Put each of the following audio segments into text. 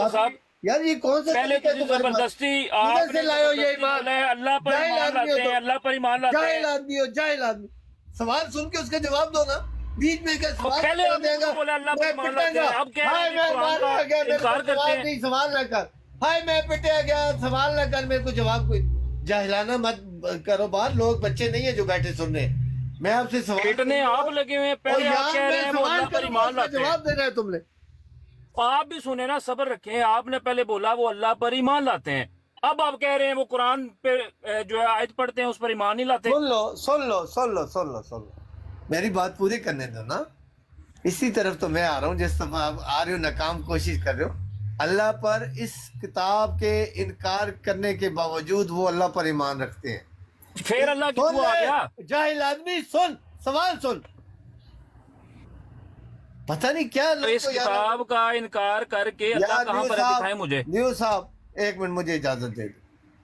صاحب یار یہ کون سا پہلے تو زبردستی آپ سے لائے ہو یہ ایمان؟ اللہ پر جاہل ایمان آدمی ہو لاتے ہیں، تو۔ اللہ پر ایمان لاتے جاہل ہیں۔ آدمی ہو، جاہل آدمی۔ سوال سن کے اس کا جواب دو نا، بیچ میں کیا سوال پہلے کر آپ دے گا؟ بولے اللہ پر میں ایمان پٹے لاتے گا، ہیں، اب کہہ رہے ہائے ہیں میں کہ قرآن کا مارا گیا، میرے کو انکار کرتے جواب ہیں۔ نہیں، سوال نہ کر۔ ہائے میں پٹیا گیا، سوال نہ کر، میرے کو جواب کوئی۔ جاہلانہ مت کرو بات، لوگ بچے نہیں ہیں جو بیٹھے سن رہے ہیں۔ میں آپ سے سوال پیٹنے آپ لگے ہوئے ہیں، اور پہلے آپ یار کہہ میں رہے ہیں وہ سوال اللہ پر کروں گا، ایمان اس کا لاتے ہیں۔ جواب دینا ہے تم نے۔ آپ بھی سنیں نا، صبر رکھیں، آپ نے پہلے بولا وہ اللہ پر ایمان لاتے ہیں، اب آپ کہہ رہے ہیں وہ قرآن پہ جو ہے آیت پڑھتے ہیں اس پر ایمان نہیں لاتے۔ سن لو سن لو سن لو سن لو سن لو، میری بات پوری کرنے دو نا۔ اسی طرف تو میں آ رہا ہوں جس طرح آپ آ رہے ہو، ناکام کوشش کر رہے ہو۔ اللہ پر اس کتاب کے انکار کرنے کے باوجود وہ اللہ پر ایمان رکھتے ہیں۔ پھر اللہ کی سن دعا آ گیا۔ لے جاہل آدمی، سن سوال سن۔ پتہ نہیں کیا تو اس کتاب کا انکار کر کے اللہ کہاں پر ہے دکھائیں مجھے۔ نیو صاحب ایک منٹ مجھے اجازت دے دو،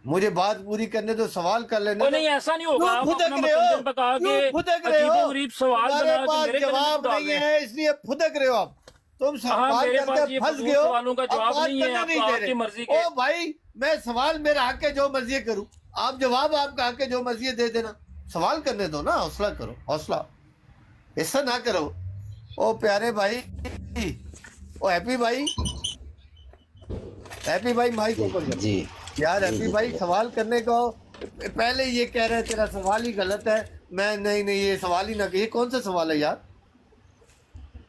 مجھے بات پوری کرنے تو سوال کر لینا۔ وہ نہیں ایسا نہیں ہوگا، آپ اپنا متنجم پکا کے عجیب و غریب سوال بنا کے میرے گلے میں جواب ڈال نہیں رہے ہیں۔ ہے، اس لیے پھدک رہے ہو آپ۔ تم ہاں سوال میرے کر پاس کے یہ پھنس فضول گئے ہو، سوالوں کا اب جواب بات نہیں ہے، کرنے آپ نہیں آپ دے کی رہے۔ مرضی کے۔ او بھائی میں سوال میرا حق ہے جو مرضی کروں، آپ جواب آپ کا حق ہے جو مرضی دے دینا۔ سوال کرنے دو نا، حوصلہ کرو، حوصلہ ایسا نہ کرو۔ او پیارے بھائی، او ہیپی بھائی، ہیپی بھائی مائک اوپر کر۔ جی یار ہیپی بھائی سوال کرنے کو پہلے یہ کہہ رہے تیرا سوال ہی غلط ہے، میں نہیں یہ سوال ہی نہ کہ یہ کون سا سوال ہے یار؟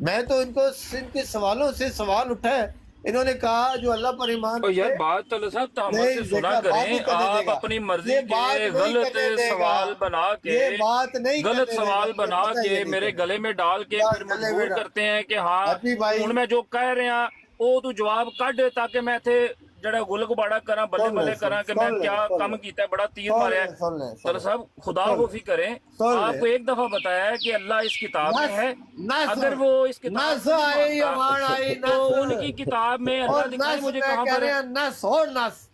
میں تو ان کو ان کے سوالوں سے سوال اٹھا ہے۔ انہوں نے کہا جو اللہ پر ایمان اور یار رکھے، بات تو صاحب تحمل نہیں سے سنا دیکھا، بات کریں، نہیں کرنے دے آپ گا، اپنی مرضی یہ بات کے نہیں غلط کرنے دے گا، سوال بنا کے یہ بات نہیں غلط کرنے دے گا، سوال مجھے بنا پتہ ہے یہ کے نہیں میرے کرنے گلے میں ڈال کے گا۔ پھر گلے مجبور میں کرتے ہیں کہ ہاں ہیپی بھائی ہن میں جو کہہ رہے ہیں وہ تو جواب کڈ تاکہ میں تھے جڑا گل گباڑا کراں، بلے سن لیں، بلے کراں کہ میں سن لیں، کیا سن کم لیں، کیتا ہے، بڑا تیر سن ماریا ہے۔ لیں، سن لیں، سن تو لیں، صاحب خدا سن خوفی کریں، سن آپ لیں۔ کو ایک دفعہ بتایا ہے کہ اللہ اس کتاب میں ہے، نس اگر وہ اس کتاب نس کو آئی نہیں یا وان مانتا آئی تو نس، ان کی کتاب میں اور اللہ دکھائے نس مجھے میں کہاں کہہ پر رہے ہے۔ ہیں نس اور نس،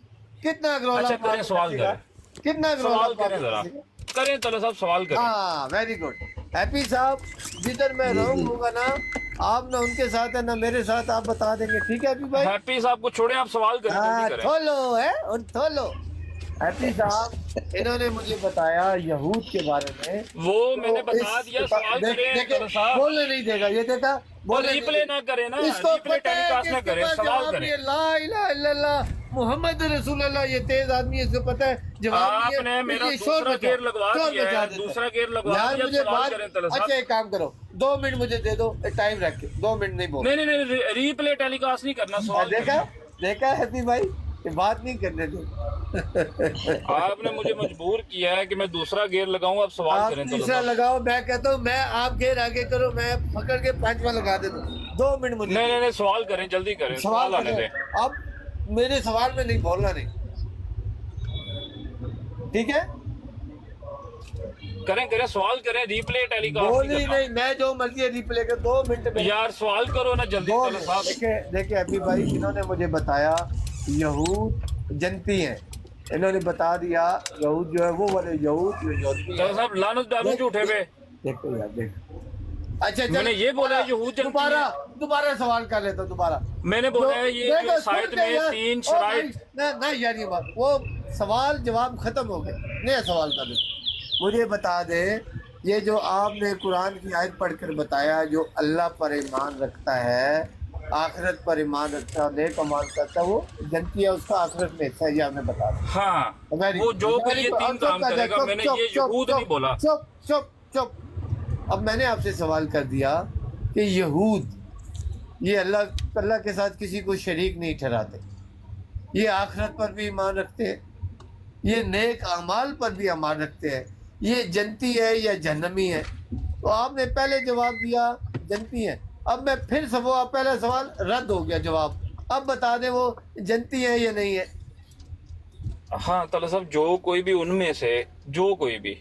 کتنا گرولا اچھا کریں، سوال کریں، کتنا گرولا سوال کریں ذرا، کریں طلعت صاحب سوال کریں۔ ہاں ویری گڈ ہیپی صاحب، جدھر میں رہوں ہوں گا نا، آپ نہ ان کے ساتھ ہے نہ میرے ساتھ، آپ بتا دیں گے، ٹھیک ہے ہیپی بھائی؟ ہیپی صاحب کو چھوڑیں، آپ سوال کریں، جلدی کریں۔ تھولو ہے ان تھولو۔ ہیپی صاحب انہوں نے مجھے بتایا یہود کے بارے میں، وہ میں نے تو بتا اس دیا، سوال کریں دیکھیں طلعت صاحب۔ بولنے نہیں دے گا، یہ دیکھا بولنے نہیں ریپلے دے گا۔ نہ کریں نا، اس کو ریپلے پتہ ٹیلی ہے کاسٹ کہ نہ اس کے کریں، پاس سوال جواب کریں۔ نہیں ہے، لا الہ الا اللہ محمد رسول اللہ، یہ تیز آدمی ہے، اس کو پتہ ہے جواب نہیں ہے۔ آپ نے میرا یہ شور دوسرا مچا، گیئر لگوا شور دیا مچا ہے، دیتا دوسرا گیئر لگوا یار دیا، اب مجھے سوال بات، کریں طلعت اچھا صاحب۔ ایک کام کرو، 2 منٹ مجھے دے دو، ٹائم رکھ کے 2 منٹ نہیں بول نہیں نہیں نہیں، ریپلے ٹیلی کاسٹ نہیں کرنا، سوال دیکھا کریں۔ دیکھا ہیپی بھائی، یہ بات نہیں کرنے دے۔ آپ نے مجھے مجبور کیا ہے کہ میں دوسرا گیئر لگاؤں، اب سوال آپ کریں طلعت تیسرا صاحب۔ لگاؤ، میں کہتا ہوں میں آپ گھیر آگے کرو، میں پکڑ کے 5واں لگا دیتا ہوں، 2 منٹ مجھے نہیں نہیں نہیں، سوال کریں، جلدی کریں، سوال آنے دیں۔ اب میرے سوال میں نہیں بولنا نہیں، ٹھیک ہے؟ کریں کریں، سوال کریں، ریپلے ٹیلی کاسٹ بول نہیں ہی کرنا۔ نہیں، میں جو مرضی ریپلے کر، 2 منٹ میں یار سوال کرو نا جلدی طلعت صاحب۔ دیکھیں ابھی بھائی، انہوں نے مجھے بتایا یہود جنتی ہیں، انہوں نے بتا دیا یہود جو ہے وہ والے یہود جو جنتی طلعت صاحب لعنت ڈالوں جھوٹے پہ۔ دیکھو یار دیکھو، اچھا میں نے یہ بولا ہے یہود جنتی ہیں۔ دوبارہ سوال کر لیتا ہوں دوبارہ۔ میں نے بولا ہے یہ دیکھو، سائٹ سن کے میں یار، 3 او شرائط۔ بھائی، نہ یار یہ بات، وہ سوال جواب ختم ہو گئے، نیا سوال کر لیتا ہوں۔ مجھے بتا دے، یہ جو آپ نے قرآن کی آیت پڑھ کر بتایا، جو اللہ پر ایمان رکھتا ہے، آخرت پر ایمان رکھتا ہے، نیک عمل کرتا ہے، وہ جنتی ہے، اس کا آخرت میں حصہ ہے، یہ آپ نے بتا دیا۔ ہاں وہ جو بھی یہ 3 کام کرے گا، میں نے یہ یہود نہیں بولا۔ چپ چپ چپ، اب میں نے آپ سے سوال کر دیا کہ یہود یہ اللہ کے ساتھ کسی کو شریک نہیں ٹھہراتے، یہ آخرت پر بھی ایمان رکھتے ہیں، یہ نیک اعمال پر بھی ایمان رکھتے ہیں، یہ جنتی ہے یا جہنمی ہے؟ تو آپ نے پہلے جواب دیا جنتی ہے، اب میں پھر پہلا سوال رد ہو گیا جواب، اب بتا دیں وہ جنتی ہے یا نہیں ہے؟ ہاں طلعت صاحب، جو کوئی بھی ان میں سے، جو کوئی بھی،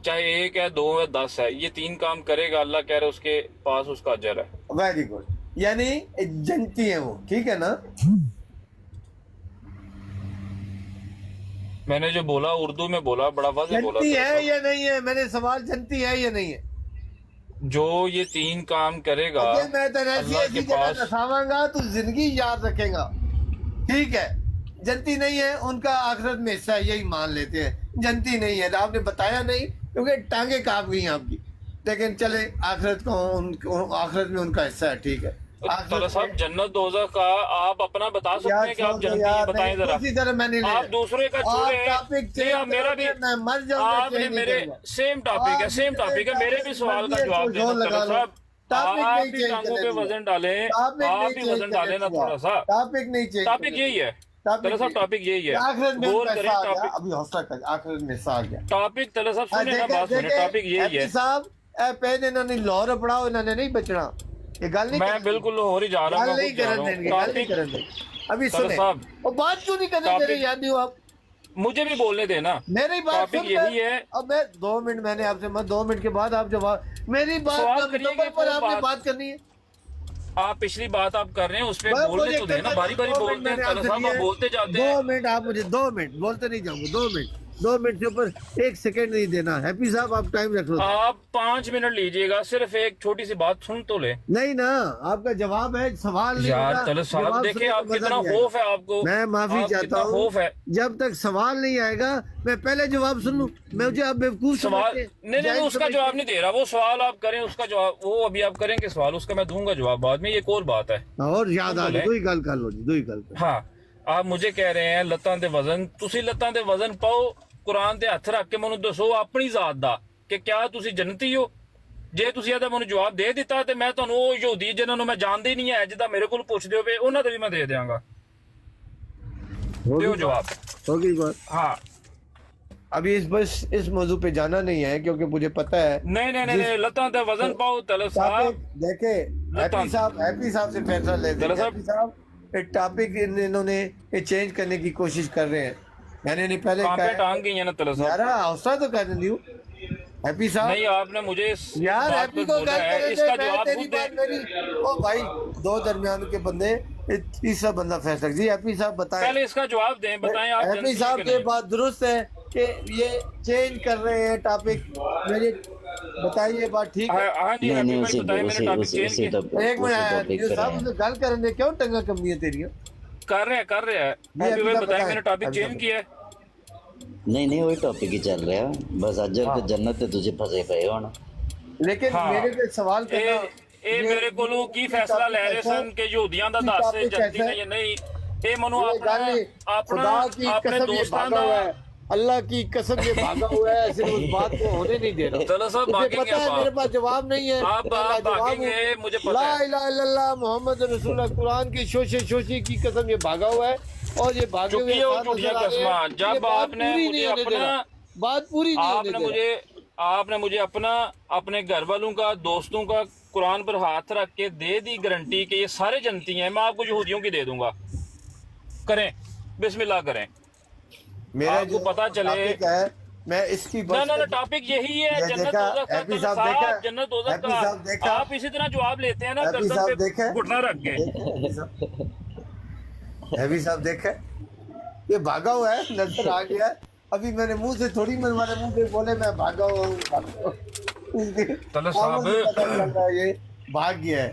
چاہے 1 ہے 2 ہے 10 ہے، یہ 3 کام کرے گا، اللہ کہہ رہے اس کے پاس اس کا اجر ہے۔ ویری گڈ، یعنی جنتی ہیں وہ، ٹھیک ہے نا؟ میں نے جو بولا اردو میں بولا، بڑا واضح بولا جنتی طلعت ہے صاحب۔ یا نہیں ہے؟ میں نے سوال جنتی ہے یا نہیں ہے؟ جو یہ 3 کام کرے گا اگر میں تیرے ایسی اللہ کے ایسی جگہ پاس نساواں گا تو زندگی یاد رکھے گا. ٹھیک ہے, جنتی نہیں ہے ان کا آخرت میں حصہ ہے, یہی مان لیتے ہیں. جنتی نہیں ہے, آپ نے بتایا نہیں کیونکہ ٹانگیں کاپ گئی ہیں آپ کی, لیکن چلے آخرت آخرت میں ان کا حصہ ہے. ٹھیک ہے, طلحہ صاحب جنت دوزخ کا آپ اپنا بتا سکتے ہیں کہ آپ جنتی ہیں؟ بتائیں ذرا. اسی طرح میں نہیں آپ دوسرے کا چھوڑے ٹاپک میرا بھی میں مر جاؤں گا, آپ نے میرے سیم ٹاپک ہے میرے بھی سوال کا جواب دینا. طلحہ صاحب آپ بھی ٹانگوں پہ وزن ڈالیں, آپ بھی وزن ڈالیں نا تھوڑا سا. ٹاپک نہیں چینج, ٹاپک یہی ہے طلحہ صاحب, ٹاپک یہی ہے. آخرت میں غور کریں پیسہ آ گیا, ٹاپک. ابھی حوصلہ کر, آخرت میں حصہ آ گیا. ٹاپک طلحہ صاحب سنیں نا, بات سنیں, ٹاپک یہی ہے. صاحب اے پہلے انہوں نے لاہور پڑھاؤ, انہوں نے نہیں بچنا. یہ گل نہیں میں بالکل ہو رہی جا رہا گل ہوں, نہیں کرن دیں گے, گل نہیں کرن دیں. ابھی طلحہ سنیں, صاحب وہ بات کیوں نہیں کرنے میرے یاد نہیں ہو آپ, مجھے بھی بولنے دینا. میری بات ٹاپک سن یہی ہے. اب میں 2 منٹ میں نے آپ سے 2 منٹ کے بعد آپ جواب, میری بات سوال کریے نمبر کہ پر وہ آپ نے بات- بات کرنی ہے. آپ پچھلی بات آپ کر رہے ہیں اس پہ بس بولنے مجھے تو دینا, باری باری 2 منٹ بولتے میں ہیں. نے آپ طلحہ سے صاحب لیے. آپ بولتے جاتے 2 ہیں. منٹ آپ مجھے 2 منٹ بولتے نہیں جاؤں گا. 2 منٹ کے اوپر 1 سیکنڈ نہیں دینا. ہیپی صاحب آپ ٹائم رکھ لو. آپ 5 منٹ لیجئے گا, صرف ایک چھوٹی سی بات سن تو لے. نہیں نا, آپ کا جواب ہے, سوال نہیں یار ہوگا. طلحہ صاحب جواب دیکھیں سننے آپ کا مزہ کتنا نہیں آئے گا. خوف ہے آپ کو, میں معافی آپ چاہتا کتنا ہوں, خوف ہے. جب تک سوال نہیں آئے گا میں پہلے جواب سن لوں. مجھے آپ بیوقوف سوال سمجھتے ہیں, نہیں جاہل اس کا سمجھتے جواب ہیں. نہیں دے رہا, وہ سوال آپ کریں اس کا جواب, وہ ابھی آپ کریں گے سوال, اس کا میں دوں گا جواب بعد میں. یہ ایک اور بات ہے. اور یاد آ گئی, لیں. دو ہی گل کر لو جی, دو ہی گل کر. ہاں, آپ مجھے کہہ رہے ہیں لتاں دے وزن, تسی لتاں دے وزن پاؤ, قرآن تے ہاتھ رکھ کے مینوں دسو اپنی ذات دا کہ کیا تسی جنتی ہو. جے تسی ایدا مینوں جواب دے دیتا تے میں تانوں او یہودی جنہاں نوں میں جاندا ہی نہیں ہے جدا میرے کول پوچھ دیو پے انہاں تے بھی میں دے دیاں گا. دیو جواب. ہوگی بات. ہاں ابھی اس موضوع پہ جانا نہیں ہے کیونکہ مجھے پتہ ہے. نہیں لتاں تے وزن پاؤ. طلحہ صاحب دیکھیں ہیپی صاحب سے فیصلہ لے دیں. طلحہ صاحب ہیپی صاحب ایک ٹاپک انہوں نے چینج کرنے کی کوشش کر رہے ہیں. میں نے نہیں پہلے کہاں پہ کہا ٹانگ گئی ہیں نا طلحہ یار صاحب. حوصلہ تو کرنے دیو ہیپی صاحب. نہیں آپ نے مجھے اس یار بات ہیپی پر کو بولا گل ہے, کرنے اس دے, کا میں جواب تیری خود دے. بات میری. او بھائی دو درمیان کے بندے, تیسرا بندہ فیصلہ. جی ہیپی صاحب بتائیں. پہلے اس کا جواب دیں, بتائیں آپ ہیپی جنتی صاحب کہ کے نہیں. بات درست ہے کہ یہ چینج کر رہے ہیں ٹاپک. میری بتائیے بات ٹھیک ہے. ہاں جی نہیں ہیپی نہیں بھائی بتائیں, میں نے ٹاپک چینج اسی کیا. ایک منٹ ٹاپک پہ صاحب رہے اسے گل کرنے کیوں ٹنگا کمنی ہے تیری. کر رہے ہیں جی ہیپی بھائی صاحب بتائیں, میں نے ٹاپک ہیپی چینج صاحب. کیا ہے. نہیں وہی ٹاپک ہی چل رہا بس. اجر ہاں. تے جنت تے تجھے پھسے پئے ہون. لیکن ہاں میرے پہ سوال کرنا, اے میرے کولوں کی فیصلہ لے رہے سن کہ یہودیاں دا دس جنتی نے یا نہیں. اے منو یہ گل نہیں, خدا کی اپنے قسم یہ دوستاں بھاگا دا. ہوا ہے, اللہ کی قسم یہ بھاگا ہوا ہے, صرف اس بات کو ہونے نہیں دے رہا. طلحہ صاحب مجھے بھاگیں گے, پتا ہے میرے پاس جواب نہیں ہے. آپ بھاگیں گے, مجھے پتا لا ہے. الہ الا اللہ محمد رسول اللہ, قرآن کی شوشے کی قسم یہ بھاگا ہوا ہے. اور یہ بھاگے ہوئے چکی ہو آسان جھوٹیاں نظر آ رہے ہیں. قسماں. یہ جب بات آپ نے پوری مجھے نہیں ہونے دے رہا, بات پوری نہیں ہونے دے رہا. آپ نے مجھے اپنے گھر والوں کا, دوستوں کا قرآن پر ہاتھ رکھ کے دے دی گارنٹی کہ یہ سارے جنتی ہیں. میں آپ کو یہودیوں کی دے دوں گا. کریں, بسم اللہ کریں. میرا آپ کو جو پتا چلے. ٹاپک ہے میں اس کی نہ ٹاپک یہی ہے, یہ جنت دیکھا دوزخ کا. ہیپی طلحہ صاحب دیکھا, صاحب جنت دوزخ ہیپی کا صاحب دیکھا, آپ اسی طرح جواب لیتے ہیں نا, ہیپی گردن صاحب دیکھا, پہ گھٹنا رکھ کے. ہیپی صاحب دیکھا, یہ بھاگا ہوا ہے, نظر آ گیا ہے. ابھی میں نے منہ سے تھوڑی ہمارے منہ پہ بولے میں بھاگا ہوا ہوں. طلحہ صاحب پتا چل رہا ہے یہ بھاگ گیا ہے.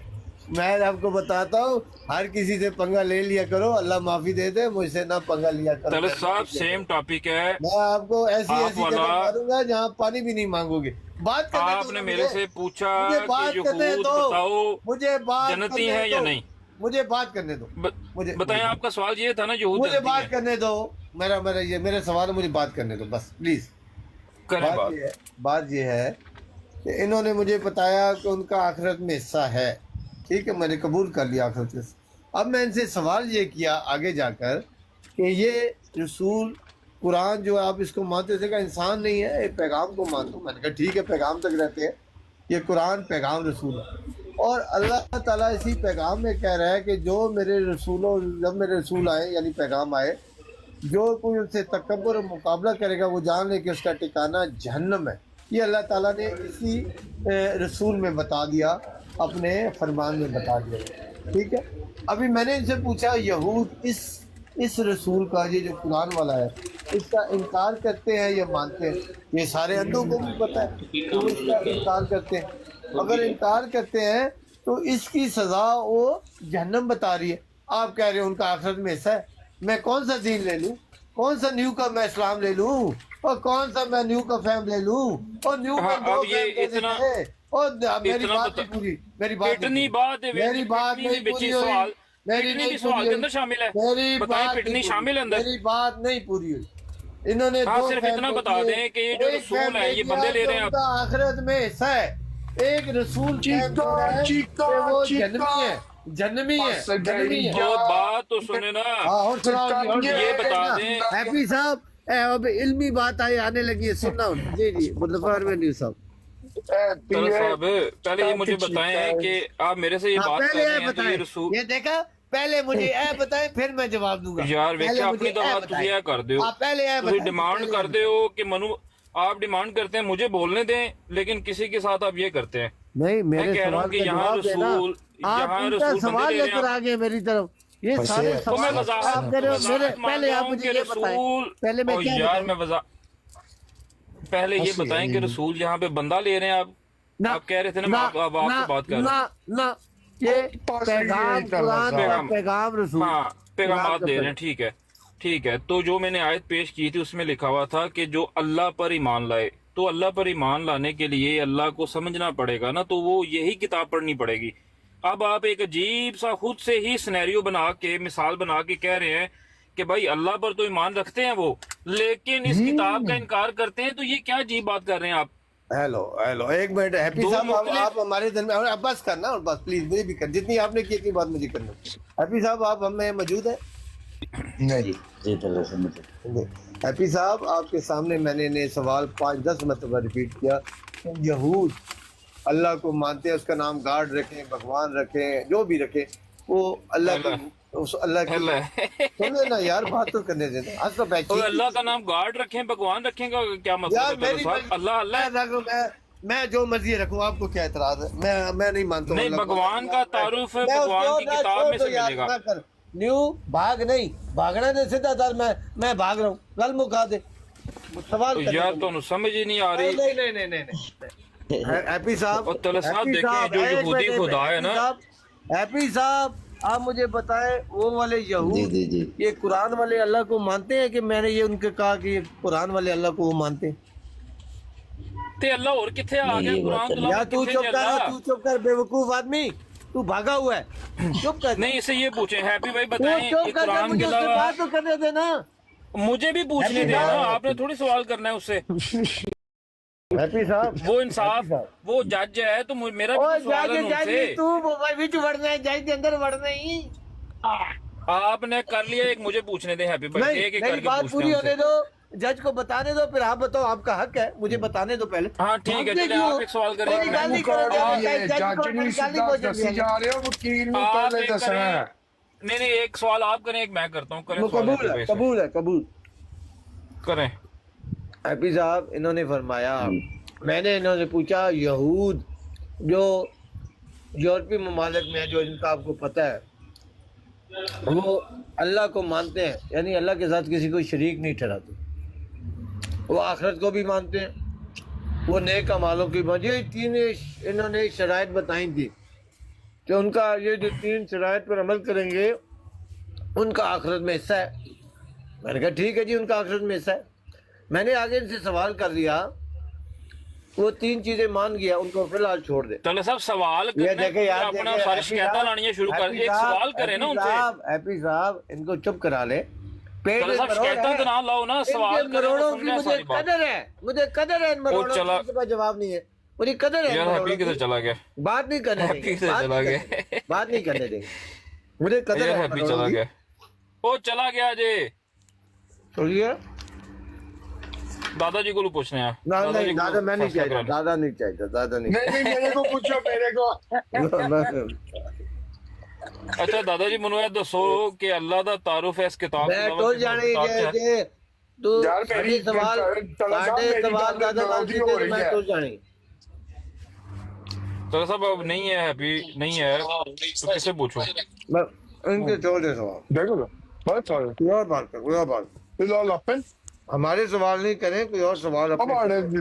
میں آپ کو بتاتا ہوں, ہر کسی سے پنگا لے لیا کرو, اللہ معافی دے دے, مجھ سے نہ پنگا لیا کرو. طلحہ صاحب سیم ٹاپک ہے. میں آپ کو ایسی جگہ والا ماروں گا جہاں پانی بھی نہیں مانگو گے. بات کرنے آپ دو نے نا میرے مجھے. سے پوچھا مجھے کہ بات کرنے یہود دو, بتاؤ مجھے بات جنتی کرنے ہیں یا دو, نہیں. مجھے بات کرنے دو, بتائیں, آپ کا سوال یہ تھا نا یہود مجھے جنتی بات ہیں. کرنے دو. میرا سوال ہے, مجھے بات کرنے دو بس پلیز. کریں بات یہ ہے کہ انہوں نے مجھے بتایا کہ ان کا آخرت میں حصہ ہے. ٹھیک ہے, میں نے قبول کر لیا آخرت میں. اب میں ان سے سوال یہ کیا آگے جا کر کہ یہ رسول قرآن جو آپ اس کو مانتے تھے کہ انسان نہیں ہے, ایک پیغام کو مانتا ہوں. میں نے کہا ٹھیک ہے, پیغام تک رہتے ہیں, یہ قرآن پیغام رسول ہے. اور اللہ تعالیٰ اسی پیغام میں کہہ رہا ہے کہ جو میرے رسولوں, جب میرے رسول آئے یعنی پیغام آئے, جو کوئی ان سے تکبر اور مقابلہ کرے گا وہ جان لے کہ اس کا ٹھکانہ جہنم ہے. یہ اللہ تعالیٰ نے اسی رسول میں بتا دیا, اپنے فرمان میں بتا دیا. ٹھیک ہے, ابھی میں نے ان سے پوچھا یہود اس رسول کا, یہ جو قرآن والا ہے, اس کا انکار کرتے ہیں یا مانتے ہیں؟ یہ سارے اندھوں کو بھی پتہ ہے کہ وہ اس کا انکار کرتے ہیں. اگر انکار کرتے ہیں تو اس کی سزا وہ جہنم بتا رہی ہے. آپ کہہ رہے ہیں ان کا آخرت میں حصہ ہے. میں کون سا دین لے لوں؟ کون سا نیو کا میں اسلام لے لوں؟ اور کون سا میں نیو کا فہم لے لوں؟ اور نیو کا اب یہ اور میری بات نہیں پوری. میری بات پٹنی بات ہے، میری بات نہیں پوری ہوئی. پٹنی بھی سوال کے اندر شامل ہے. میری بتائیں بات پٹنی شامل ہے اندر؟ میری بات نہیں پوری ہوئی. انہوں نے ہاں دو صرف فہم اتنا دے بتا دیے. دیں کہ یہ جو ایک رسول فہم ہے دے یہ دیا بندے لے کہ رہے ہیں ان آپ. کا آخرت میں حصہ ہے. ایک رسول فہم دے رہا ہے کہ وہ جنمی ہے. جنمی ہے، جنمی ہے. تو بات تو سنیں نا. ہاں اور سناؤ جی، اور یہ بتا دیں. ہیپی صاحب اب علمی بات آنے لگی ہے. سننا جی جی مظفر میں نیو صاحب. طلعت صاحب پہلے یہ مجھے بتائیں کہ آپ میرے سے یہ ہاں بات کر پہلے رہے یہ ہیں تو یہ بتائیں، رسول. یہ دیکھا پہلے مجھے اے بتائیں پھر میں جواب دوں گا. یار پہلے ویکھیا مجھے اپنی تو اے بات بتائیں. تسی یہ کر دیو. آپ پہلے اے تسی بتائیں. ڈیمانڈ پہلے کرتے ہو کہ منو آپ ڈیمانڈ کرتے ہیں مجھے بولنے دیں، لیکن کسی کے ساتھ آپ یہ کرتے ہیں. نہیں میں میرے کہہ رہا ہوں سوال کہ کا یہاں جواب دینا. رسول آپ یہاں ان کا رسول بندے سوال لے لے رہے کر ہیں. آگے میری طرف. یہ سارے تو میں سوال آپ کہہ رہے ہو میرے. وضاحت مان پہلے رہا آپ ہوں مجھے کہ یہ بتائیں. رسول. پہلے میں او کیا یار بتاؤں؟ میں پہلے یہ بتائیں کہ رسول یہاں پہ بندہ لے رہے ہیں آپ. آپ کہہ رہے تھے نا میں آپ سے بات کر رہا ہوں. نہ یہ پیغام قرآن کا پیغام رسول. ہاں پیغامات دے رہے ہیں. ٹھیک ہے ٹھیک ہے. تو جو میں نے آیت پیش کی تھی اس میں لکھا ہوا تھا کہ جو اللہ پر ایمان لائے، تو اللہ پر ایمان لانے کے لیے اللہ کو سمجھنا پڑے گا نا، تو وہ یہی کتاب پڑھنی پڑے گی. اب آپ ایک عجیب سا خود سے ہی سینیریو بنا کے مثال بنا کے کہہ رہے ہیں کہ بھائی اللہ پر تو ایمان رکھتے ہیں وہ، لیکن اس کتاب کا انکار کرتے ہیں. تو یہ کیا عجیب بات کر رہے ہیں آپ؟ ہیلو ایک منٹ ہیپی دو صاحب مختلف- آپ ہمارے درمیان اب بس کرنا اور بس پلیز مجھے بھی کر جتنی آپ نے کی اتنی بات مجھے کرنا. ہیپی صاحب آپ ہم میں موجود ہیں؟ جی جی طلعت صاحب مجھے ہیپی صاحب آپ کے سامنے میں نے سوال 5-10 مرتبہ ریپیٹ کیا کہ یہود اللہ کو مانتے ہیں، اس کا نام گاڈ رکھیں، بھگوان رکھیں، جو بھی رکھیں، وہ اللہ کی اللہ کی سنیں نا یار بات تو کرنے دیتے ہیں. تو اللہ کا نام گاڈ رکھیں بھگوان رکھیں گا کیا مطلب ہے طلعت صاحب؟ اللہ اللہ میں جو مرضی رکھوں آپ کو کیا اعتراض ہے؟ میں نہیں مانتا ہوں نہیں، اللہ کو. بھگوان کا تعارف بھگوان کی کتاب میں سے ملے گا. نیو بھاگ نہیں بھاگنا دے سیدھا در میں بھاگ رہا ہوں. گل مکا دے سوال کرنے یار کو. تو سمجھ ہی نہیں آ رہی. نہیں ہیپی صاحب اور طلعت صاحب دیکھیں جو یہودی خدا ہے نا. ہیپی صاحب آپ مجھے بتائیں وہ والے جی یہود جی جی یہ قرآن والے اللہ کو مانتے ہیں کہ میں نے یہ ان کے کہا کہ یہ قرآن والے اللہ کو وہ مانتے ہیں؟ تے اللہ اور کتھے آ نہیں، گیا یہ بات قرآن تو نہیں. یا تلاوت تو کتھے چپ چل کر رہا؟ تو چپ کر بے وقوف آدمی تو بھاگا ہوا ہے. چپ کر نہیں اسے یہ پوچھیں ہیپی بھائی تو بتائیں چپ یہ کر کے قرآن مجھے کے اس سے علاوہ بات تو کرنے دینا. مجھے بھی پوچھنے ہیپی دیں نا، صاحب. آپ نے تھوڑی سوال کرنا ہے اس سے. ہیپی صاحب وہ انصاف وہ جج ہے تو میرا بھی تو سوال ہے ان سے. تو وچ وڑنا ہے جج دے اندر وڑنا ہی. آپ نے کر لیا ایک مجھے پوچھنے دیں ہیپی بھائی نہیں ایک ایک میری کر کے بات پوچھتے پوری ہیں ان سے. ہونے دو، جج کو بتانے دو، پھر آپ بتاؤ. آپ کا حق ہے مجھے بتانے دو پہلے. ہاں ٹھیک ہے بھاگتے چلیں کیوں؟ آپ ایک سوال کریں. میری گل نہیں کرو. جج کو گالی کو دسی جا رہے ہو وکیل نو آپ پہلے ایک دسنا کریں. ہے. نہیں ایک سوال آپ کریں ایک میں کرتا ہوں. کریں وہ سوال قبول ہیپی ہے بھائی سے. قبول ہے قبول. کریں. ہیپی صاحب انہوں نے فرمایا میں نے انہوں سے پوچھا یہود جو یورپی ممالک میں جو ان کا آپ کو پتہ ہے وہ اللہ کو مانتے ہیں، یعنی اللہ کے ساتھ کسی کو شریک نہیں ٹھہراتے. وہ آخرت کو بھی مانتے ہیں، وہ نیک اعمالوں کی یہ تین انہوں نے شرائط بتائی تھی کہ ان کا یہ جو 3 شرائط پر عمل کریں گے ان کا آخرت میں حصہ ہے. میں نے کہا ٹھیک ہے جی ان کا آخرت میں حصہ ہے. میں نے آگے ان سے سوال کر لیا، وہ 3 چیزیں مان گیا، ان کو فی الحال چھوڑ دے. چلو صاحب سوال یہ کرنے دیکھیں یار اپنا ساری شکایتیں لانیاں شروع کر. ایک سوال کریں نا ان سے. ہیپی صاحب ان کو چپ کرا لے. چلو صاحب شکایتیں تو نہ لاؤ نا، سوال کریں کروڑوں تو کی سن لیں مجھے ساری بات. قدر ہے، مجھے قدر ہے ان مروڑوں کی، چلا- کسی کا جواب نہیں ہے. مجھے قدر ہے ان یار مروڑوں ہیپی کدھر کی. چلا گیا؟ بات نہیں کرنے دیں ہیپی گے، سے بات چلا نہیں گیا. کرنے دیں گے، بات نہیں کرنے دیں گے. مجھے قدر یار ہے ہیپی مروڑوں چلا کی. گیا. وہ چلا گیا جی. سنیے دادا جی کو پوچھنے ہیں. نہیں دادا میں نہیں فیصلہ چاہتا، کرانا. دادا نہیں چاہتا، دادا نہیں نہیں میرے کو پوچھو میرے کو. اچھا دادا جی منو یہ دسو کہ اللہ دا تعارف ہے اس کتاب میں ٹول جانے کہ تو یار میری سوال سوال دادا نال میری ہو رہی میں ہے. ٹول جانے. چلو صاحب اب نہیں ہے ہیپی نہیں ہے تو کسے پوچھوں؟ ان کے چھوڑ دے سوال. دیکھو بہت سارے کوئی اور بات کر، کوئی اور بات. لپن ہمارے سوال نہیں کریں، کوئی اور سوال اپنے.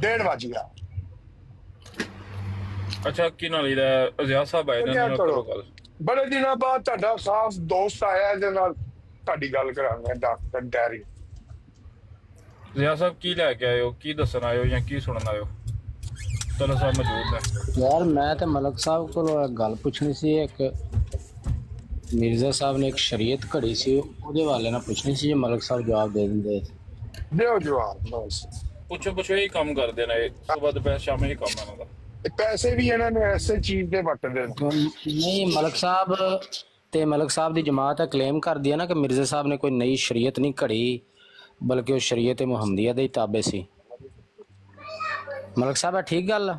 1:30 ਵਜ ਗਿਆ ਅੱਛਾ ਕੀ ਨਾਲ ਇਹਦਾ ਅਜ਼ਿਆਦ ਸਾਹਿਬ ਆਏ ਨੇ, ਕਿਆ ਨਾਲ ਕਰੋ ਗੱਲ। ਬੜੇ ਦਿਨਾਂ ਬਾਅਦ ਤੁਹਾਡਾ ਖਾਸ ਦੋਸਤ ਆਇਆ ਇਹਦੇ ਨਾਲ ਤੁਹਾਡੀ ਗੱਲ ਕਰਾਂਗੇ ਡਾਕਟਰ ਡੈਰੀ ਅਜ਼ਿਆਦ ਸਾਹਿਬ ਕੀ ਲੈ ਕੇ ਆਏ ਹੋ, ਕੀ ਦੱਸਣ ਆਏ ਹੋ ਜਾਂ ਕੀ ਸੁਣਨ ਆਏ ਹੋ? ਤਲਾ ਸਾਹਿਬ ਮੌਜੂਦ ਨੇ। ਯਾਰ ਮੈਂ ਤੇ ਮਲਕ ਸਾਹਿਬ ਕੋਲੋਂ ਇੱਕ ਗੱਲ ਪੁੱਛਣੀ ਸੀ। ਇੱਕ ਮਿਰਜ਼ਾ ਸਾਹਿਬ ਨੇ ਇੱਕ ਸ਼ਰੀਅਤ ਘੜੀ ਸੀ, ਉਹਦੇ ਵਾਲੇ ਨਾਲ ਪੁੱਛਣੀ ਸੀ, ਜੇ ਮਲਕ ਸਾਹਿਬ ਜਵਾਬ ਦੇ ਦਿੰਦੇ। ਦਿਓ ਜਵਾਬ ਬਸ ਪੁੱਛੋ ਇਹੀ ਕੰਮ ਕਰਦੇ ਨੇ, ਸਵੇਰ ਦੁਪਹਿਰ ਸ਼ਾਮ ਇਹੀ ਕੰਮ ਇਹਨਾਂ ਦਾ। ਪੈਸੇ ਵੀ ਇਹਨਾਂ ਨੇ ਐਸੇ ਚੀਜ਼ ਦੇ ਵੱਟਦੇ ਨੇ ਨਹੀਂ, ਮਲਕ ਸਾਹਿਬ ਤੇ ਮਲਕ ਸਾਹਿਬ ਦੀ ਜਮਾਤ ਇਹ ਕਲੇਮ ਕਰਦੀ ਹੈ ਨਾ ਕਿ ਮਿਰਜ਼ਾ ਸਾਹਿਬ ਨੇ ਕੋਈ ਨਈ ਸ਼ਰੀਅਤ ਨਹੀਂ ਘੜੀ, ਬਲਕਿ ਉਹ ਸ਼ਰੀਅਤ ਮੁਹੰਮਦੀਆ ਦੇ ਹੀ ਤਾਬੇ ਸੀ। ਮਲਕ ਸਾਹਿਬ ਇਹ ਠੀਕ ਗੱਲ ਆ?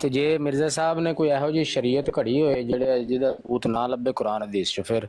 ਤੇ ਜੇ ਮਿਰਜ਼ਾ ਸਾਹਿਬ ਨੇ ਕੋਈ ਇਹੋ ਜਿਹੀ ਸ਼ਰੀਅਤ ਘੜੀ ਹੋਏ ਜਿਹਦਾ ਸਬੂਤ ਨਾ ਲੱਭੇ ਕੁਰਾਨ ਹਦੀਸ ਚ, ਫਿਰ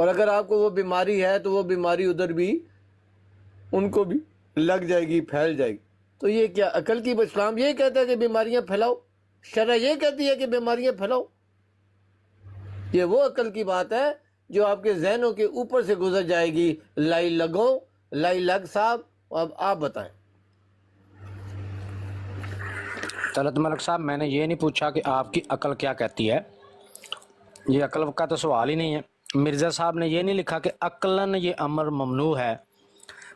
اور اگر آپ کو وہ بیماری ہے تو وہ بیماری ادھر بھی ان کو بھی لگ جائے گی، پھیل جائے گی. تو یہ کیا عقل کی؟ اسلام یہ کہتا ہے کہ بیماریاں پھیلاؤ، شرع یہ کہتی ہے کہ بیماریاں پھیلاؤ. یہ وہ عقل کی بات ہے جو آپ کے ذہنوں کے اوپر سے گزر جائے گی. لائی لگو، لائی لگ صاحب، اب آپ بتائیں. طلعت ملک صاحب، میں نے یہ نہیں پوچھا کہ آپ کی عقل کیا کہتی ہے، یہ عقل کا تو سوال ہی نہیں ہے. مرزا صاحب نے یہ نہیں لکھا کہ عقلاً یہ امر ممنوع ہے،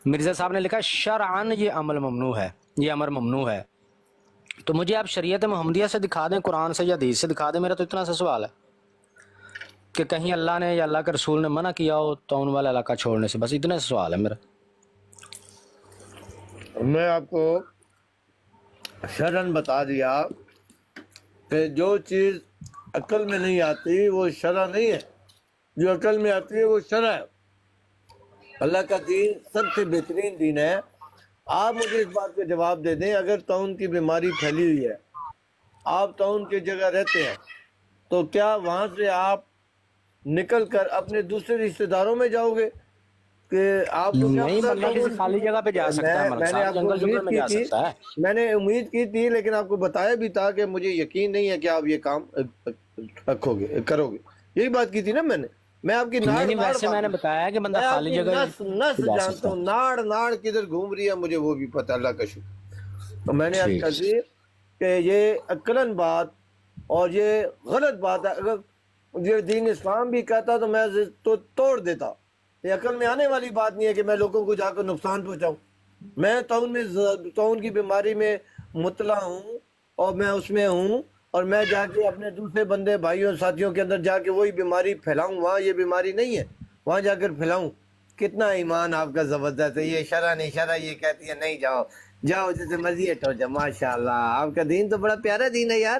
مرزا صاحب نے لکھا شرعاً یہ عمل ممنوع ہے، یہ امر ممنوع ہے. تو مجھے آپ شریعت محمدیہ سے دکھا دیں، قرآن سے یا حدیث سے دکھا دیں. میرا تو اتنا سا سوال ہے کہ کہیں اللہ نے یا اللہ کے رسول نے منع کیا ہو تعاون والا علاقہ چھوڑنے سے، بس اتنا سا سوال ہے میرا. میں آپ کو شرعاً بتا دیا کہ جو چیز عقل میں نہیں آتی وہ شرع نہیں ہے، جو عقل میں آتی ہے وہ شرع ہے. اللہ کا دین سب سے بہترین دین ہے. آپ مجھے اس بات کا جواب دے دیں، اگر طاعون کی بیماری پھیلی ہوئی ہے، آپ طاعون کی جگہ رہتے ہیں، تو کیا وہاں سے آپ نکل کر اپنے دوسرے رشتہ داروں میں جاؤ گے کہ آپ کو کیا نہیں، پتا بندہ کسی خالی جگہ پہ جا سکتا ہے، ملک میں نے صاحب آپ کو جنگل جنگل امید میں کی جا تھی، سکتا ہے. میں نے امید کی تھی، لیکن آپ کو بتایا بھی تھا کہ مجھے یقین نہیں ہے کہ آپ یہ کام رکھو گے، کرو گے. یہی بات کی تھی نا میں نے. میں آپ کی نہیں ناڑ نہیں، ناڑ ویسے میں نے بتایا کہ بندہ میں آپ خالی کی جگہ نس نس جا جانتا سکتا ہوں، ہے. ناڑ ناڑ کدھر گھوم رہی ہے مجھے وہ بھی پتہ، اللہ کا شکر. تو میں نے عرض ٹھیک. کر دی کہ یہ عقلاً بات اور یہ غلط بات ہے. اگر یہ دین اسلام بھی کہتا تو میں تو توڑ دیتا. یہ عقل میں آنے والی بات نہیں ہے کہ میں لوگوں کو جا کر نقصان پہنچاؤں. میں طاعون کی بیماری میں مطلع ہوں اور میں اس میں ہوں، اور میں جا کے اپنے دوسرے بندے بھائیوں ساتھیوں کے اندر جا کے وہی بیماری پھیلاؤں. وہاں یہ بیماری نہیں ہے، وہاں جا کر پھیلاؤں. کتنا ایمان آپ کا زبردست ہے. یہ شرع نہیں، شرع یہ کہتی ہے نہیں جاؤ جاؤ جیسے مرضی ہے ٹوٹ جاؤ. ماشاء اللہ، آپ کا دین تو بڑا پیارا دین ہے یار.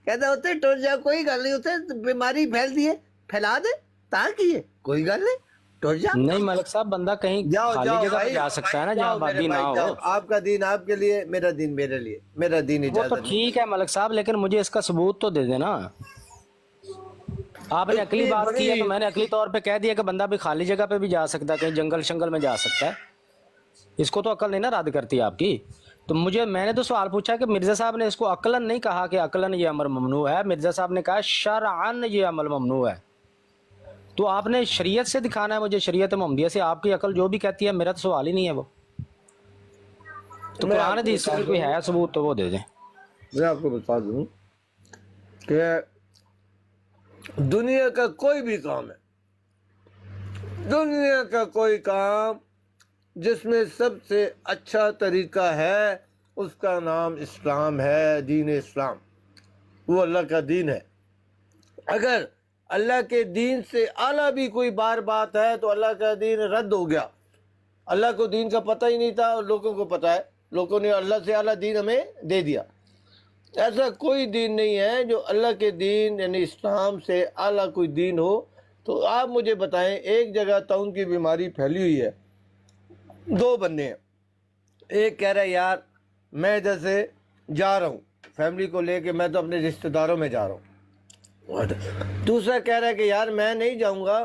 کہتا ہوتے ٹوٹ جاؤ، کوئی گل نہیں، ہوتے بیماری پھیل دی ہے پھیلا دے تاکہ کوئی گل نہیں، ٹوٹ جاؤ. نہیں ملک صاحب، بندہ کہیں جاؤ خالی جاؤ جگہ پہ بھائی، جا سکتا ہے نا جہاں جاؤ میرے آبادی نہ بھائی ہو. جاؤ. آپ کا دین آپ کے لیے، میرا دین میرے لیے. میرا دین وہ تو اجازت نہیں. ٹھیک ہے ملک صاحب، لیکن مجھے اس کا ثبوت تو دے دینا. آپ نے عقلی اتنی بات کی ہے بڑی تو میں نے عقلی طور پہ کہہ دیا کہ بندہ بھی خالی جگہ پہ بھی جا سکتا ہے، کہیں جنگل شنگل میں جا سکتا ہے. اس کو تو عقل نہیں نا رد کرتی آپ کی. تو میں نے تو سوال پوچھا کہ مرزا صاحب نے اس کو عقلاً نہیں کہا کہ عقلاً یہ امر ممنوع ہے، مرزا صاحب نے کہا شرعاً یہ عمل ممنوع ہے. تو آپ نے شریعت سے دکھانا ہے مجھے، شریعت محمدیہ سے. آپ کی عقل جو بھی کہتی ہے، میرا تو سوال ہی نہیں ہے وہ. تو میں قرآن آپ کو حدیث سے بتا کوئی دوں، ہے ثبوت تو وہ دے دیں. میں آپ کو بتا دوں کہ دنیا کا کوئی بھی کام ہے، دنیا کا کوئی کام جس میں سب سے اچھا طریقہ ہے اس کا نام اسلام ہے، دین اسلام. وہ اللہ کا دین ہے. اگر اللہ کے دین سے اعلیٰ بھی کوئی بات ہے تو اللہ کا دین رد ہو گیا. اللہ کو دین کا پتہ ہی نہیں تھا اور لوگوں کو پتہ ہے، لوگوں نے اللہ سے اعلیٰ دین ہمیں دے دیا. ایسا کوئی دین نہیں ہے جو اللہ کے دین یعنی اسلام سے اعلیٰ کوئی دین ہو. تو آپ مجھے بتائیں، ایک جگہ طاعون کی بیماری پھیلی ہوئی ہے، دو بندے ہیں. ایک کہہ رہا ہے یار میں ادھر سے جا رہا ہوں فیملی کو لے کے، میں تو اپنے رشتہ داروں میں جا رہا ہوں. دوسرا کہہ رہا ہے کہ یار میں نہیں جاؤں گا،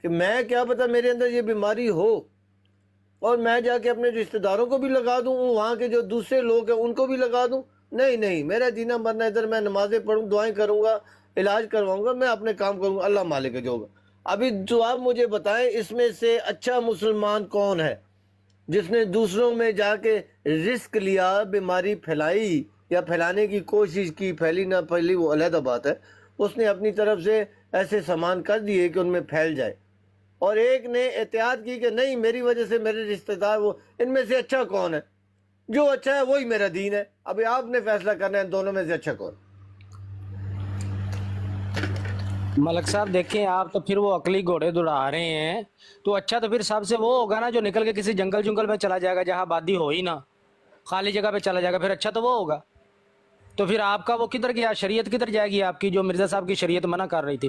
کہ میں کیا پتا میرے اندر یہ بیماری ہو اور میں جا کے اپنے رشتہ داروں کو بھی لگا دوں، وہاں کے جو دوسرے لوگ ہیں ان کو بھی لگا دوں. نہیں نہیں، میرا جینا مرنا ادھر، میں نمازیں پڑھوں، دعائیں کروں گا، علاج کرواؤں گا، میں اپنے کام کروں گا، اللہ مالک ہے جو ہوگا. ابھی جو آپ مجھے بتائیں اس میں سے اچھا مسلمان کون ہے جس نے دوسروں میں جا کے رسک لیا، بیماری پھیلائی یا پھیلانے کی کوشش کی، پھیلی نہ پھیلی وہ علیحدہ بات ہے. اس نے اپنی طرف سے ایسے سامان کر دیے کہ ان میں پھیل جائے، اور ایک نے احتیاط کی کہ نہیں میری وجہ سے میرے رشتہ دار، وہ ان میں سے اچھا کون ہے؟ جو اچھا ہے وہی میرا دین ہے. ابھی آپ نے فیصلہ کرنا ہے دونوں میں سے اچھا کون. ملک صاحب دیکھیں، آپ تو پھر وہ عقلی گھوڑے دوڑا رہے ہیں. تو اچھا تو پھر سب سے وہ ہوگا نا جو نکل کے کسی جنگل جنگل میں چلا جائے گا جہاں آبادی ہو ہی نہ، خالی جگہ پہ چلا جائے گا، پھر اچھا تو وہ ہوگا. تو پھر آپ کا وہ کدھر گیا، شریعت کدھر جائے گی آپ کی جو مرزا صاحب کی شریعت منع کر رہی تھی؟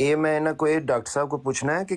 ਇਹ ਮੈਂ ਨਾ ਕੋਈ ਡਾਕਟਰ ਸਾਹਿਬ ਕੋ ਪੁੱਛਣਾ ਹੈ ਕਿ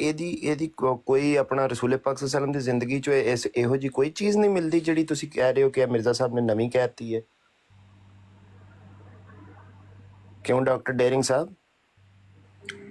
ਇਹਦੀ ਕੋਈ ਆਪਣਾ ਰਸੂਲ ਪਾਕ ਸੱਲੱਲਾਹੁ ਅਲੈਹਿ ਵਸੱਲਮ ਦੀ ਜ਼ਿੰਦਗੀ ਚੋਂ ਇਹੋ ਜੀ ਕੋਈ ਚੀਜ਼ ਨਹੀਂ ਮਿਲਦੀ ਜਿਹੜੀ ਤੁਸੀਂ ਕਹਿ ਰਹੇ ਹੋ ਕਿ ਮਿਰਜ਼ਾ ਸਾਹਿਬ ਨੇ ਨਵੀਂ ਕਹਿਤੀ ਹੈ? ਕਿਉਂ ਡਾਕਟਰ ਡੇਰਿੰਗ ਸਾਹਿਬ?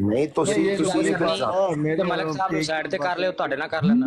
ਨਹੀਂ ਤੁਸੀਂ ਤੇ ਮਲਕ ਸਾਹਿਬ ਨੂੰ ਸਾਈਡ ਤੇ ਕਰ ਲਿਓ, ਤੁਹਾਡੇ ਨਾਲ ਕਰ ਲੈਣਾ।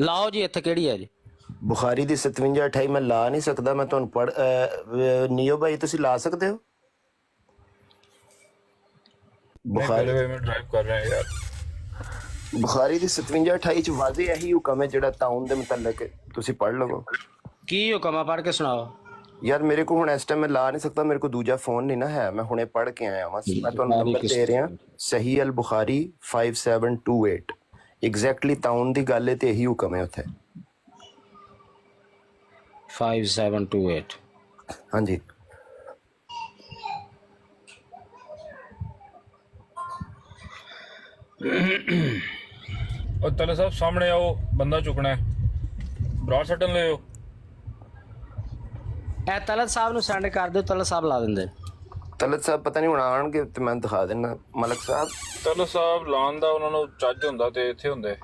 ਲਾਓ ਜੀ, ਇੱਥੇ ਕਿਹੜੀ ਹੈ ਜੀ? ਬੁਖਾਰੀ ਦੀ 57-28 ਮੈਂ ਲਾ ਨਹੀਂ ਸਕਦਾ, ਮੈਂ ਤੁਹਾਨੂੰ ਨੀਓ ਭਾਈ ਤੁਸੀਂ ਲਾ ਸਕਦੇ ਹੋ? ਬੁਖਾਰੀ ਮੈਂ ਡਰਾਈਵ ਕਰ ਰਿਹਾ ਯਾਰ। ਬੁਖਾਰੀ ਦੀ 57-28 ਚ ਵਾਜ਼ਿਹ ਇਹੀ ਹੁਕਮ ਹੈ ਜਿਹੜਾ ਤਾਉਨ ਦੇ ਮੁਤਲਕ ਤੁਸੀਂ ਪੜ੍ਹ ਲਵੋ। ਕੀ ਹੁਕਮ ਆ, ਪੜ੍ਹ ਕੇ ਸੁਣਾਓ। ਯਾਰ ਮੇਰੇ ਕੋ ਹੁਣ ਇਸ ਟਾਈਮ ਮੈਂ ਲਾ ਨਹੀਂ ਸਕਦਾ, ਮੇਰੇ ਕੋ ਦੂਜਾ ਫੋਨ ਨਹੀਂ ਨਾ ਹੈ, ਮੈਂ ਹੁਣੇ ਪੜ੍ਹ ਕੇ ਆਇਆ ਵਾਂ। ਮੈਂ ਤੁਹਾਨੂੰ ਨੰਬਰ ਦੇ ਰਿਹਾ, ਸਹੀ ਅਲ ਬੁਖਾਰੀ 5728। ਐਗਜ਼ੈਕਟਲੀ ਤਾਉਨ ਦੀ ਗੱਲ ਹੈ ਤੇ ਇਹੀ ਹੁਕਮ ਹੈ ਉੱਥੇ। 5728। ਹਾਂਜੀ ਉਹ ਤਲੇ ਸਾਹਿਬ ਸਾਹਮਣੇ ਆਓ, ਬੰਦਾ ਚੁੱਕਣਾ ਹੈ, ਬਰਾੜ ਛੱਡਣ ਲਿਓ। ਇਹ ਤਲਤ ਸਾਹਿਬ ਨੂੰ ਸੈਂਡ ਕਰ ਦਿਓ, ਤਲਤ ਸਾਹਿਬ ਲਾ ਦਿੰਦੇ। ਤਲਤ ਸਾਹਿਬ ਪਤਾ ਨਹੀਂ ਹੁਣ ਆਉਣਗੇ ਤੇ ਮੈਂ ਦਿਖਾ ਦੇਣਾ। ਮਲਕ ਸਾਹਿਬ ਤਲੇ ਸਾਹਿਬ ਲਾਉਣ ਦਾ ਉਹਨਾਂ ਨੂੰ ਚੱਜ ਹੁੰਦਾ ਤੇ ਇੱਥੇ ਹੁੰਦੇ।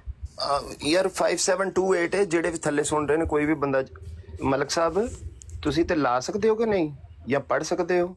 ਯਾਰ 5728 ਹੈ, ਜਿਹੜੇ ਵੀ ਥੱਲੇ ਸੁਣ ਰਹੇ ਨੇ ਕੋਈ ਵੀ ਬੰਦਾ। ਮਲਕ ਸਾਹਿਬ ਤੁਸੀਂ ਤੇ ਲਾ ਸਕਦੇ ਹੋ ਕਿ ਨਹੀਂ, ਜਾਂ ਪੜ੍ਹ ਸਕਦੇ ਹੋ?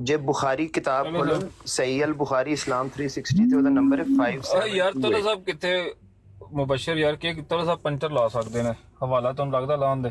ਜੇ ਬੁਖਾਰੀ ਕਿਤਾਬ ਖੋਲੋ, ਸਹੀ ਅਲ ਬੁਖਾਰੀ ਇਸਲਾਮ 360 ਤੇ ਉਹਦਾ ਨੰਬਰ ਹੈ 5728। ਯਾਰ ਤਲੇ ਸਾਹਿਬ ਕਿੱਥੇ ਮੁਬਸ਼ਰ ਯਾਰ ਕਿ ਤਲੇ ਸਾਹਿਬ ਪੰਚਰ ਲਾ ਸਕਦੇ ਨੇ, ਹਵਾਲਾ ਤੁਹਾਨੂੰ ਲੱਗਦਾ ਲਾਉਣ ਦੇ?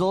2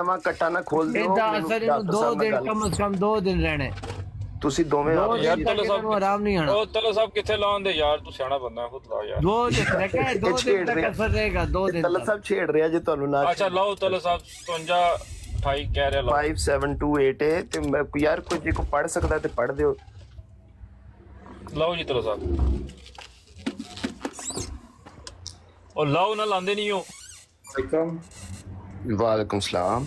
ਨਵਾਂ ਕੱਟਾ ਨਾ ਖੋਲ ਦਿਓ। ਇਹਦਾ ਅਸਰ ਇਹਨੂੰ 2 ਦਿਨ ਕਮ ਸੇ ਕਮ 2 ਦਿਨ ਰਹਿਣੇ। ਤੁਸੀਂ ਦੋਵੇਂ ਦੋ ਯਾਰ ਦਿਨ ਤਲੇ ਤੱਕ ਇਹਨੂੰ ਆਰਾਮ ਨਹੀਂ ਸਾਹਿਬ, ਆਣਾ। ਉਹ ਤਲੇ ਸਾਹਿਬ ਕਿੱਥੇ ਲਾਉਣ ਦੇ ਯਾਰ, ਤੂੰ ਸਿਆਣਾ ਬੰਦਾ ਖੁਦ ਲਾ ਯਾਰ। 2 ਦਿਨ ਰੱਖਿਆ, 2 ਦਿਨ ਤੱਕ ਅਸਰ ਰਹੇਗਾ। 2 ਦਿਨ ਤਲਤ ਸਾਹਿਬ ਛੇੜ ਰਿਹਾ ਜੇ ਤੁਹਾਨੂੰ ਨਾ। ਅੱਛਾ ਲਾਓ ਤਲੇ ਸਾਹਿਬ 5728 ਕਹਿ ਰਿਹਾ ਲਾਓ। 5728 ਹੈ ਤੇ ਯਾਰ ਕੋਈ ਜੇ ਕੋ ਪੜ੍ਹ ਸਕਦਾ ਤੇ ਪੜ੍ਹ ਦਿਓ। ਲਾਓ ਜੀ ਤਲੇ ਸਾਹਿਬ, ਉਹ ਲਾਓ ਨਾ ਲਾਂਦੇ ਨਹੀਂ ਹੋ। ਵਾਲੇਕੁਮ ਸਲਾਮ।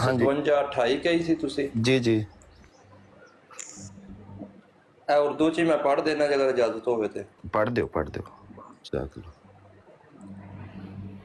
ਹਾਂਜੀ 5728 ਕਹੀ ਸੀ ਤੁਸੀਂ। ਜੀ ਜੀ ਇਹ ਉਰਦੂ ਚ ਹੀ ਮੈਂ ਪੜ੍ਹ ਦੇਣਾ ਜੇਕਰ ਇਜਾਜ਼ਤ ਹੋਵੇ ਤੇ। ਪੜ੍ਹ ਦਿਓ ਪੜ੍ਹ ਦਿਓ।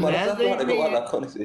ਮਲਕ ਸਾਹਿਬ ਤੁਹਾਡੇ ਕੋਲ ਹਵਾਲਾ ਕੋਈ ਨਹੀਂ ਸੀ।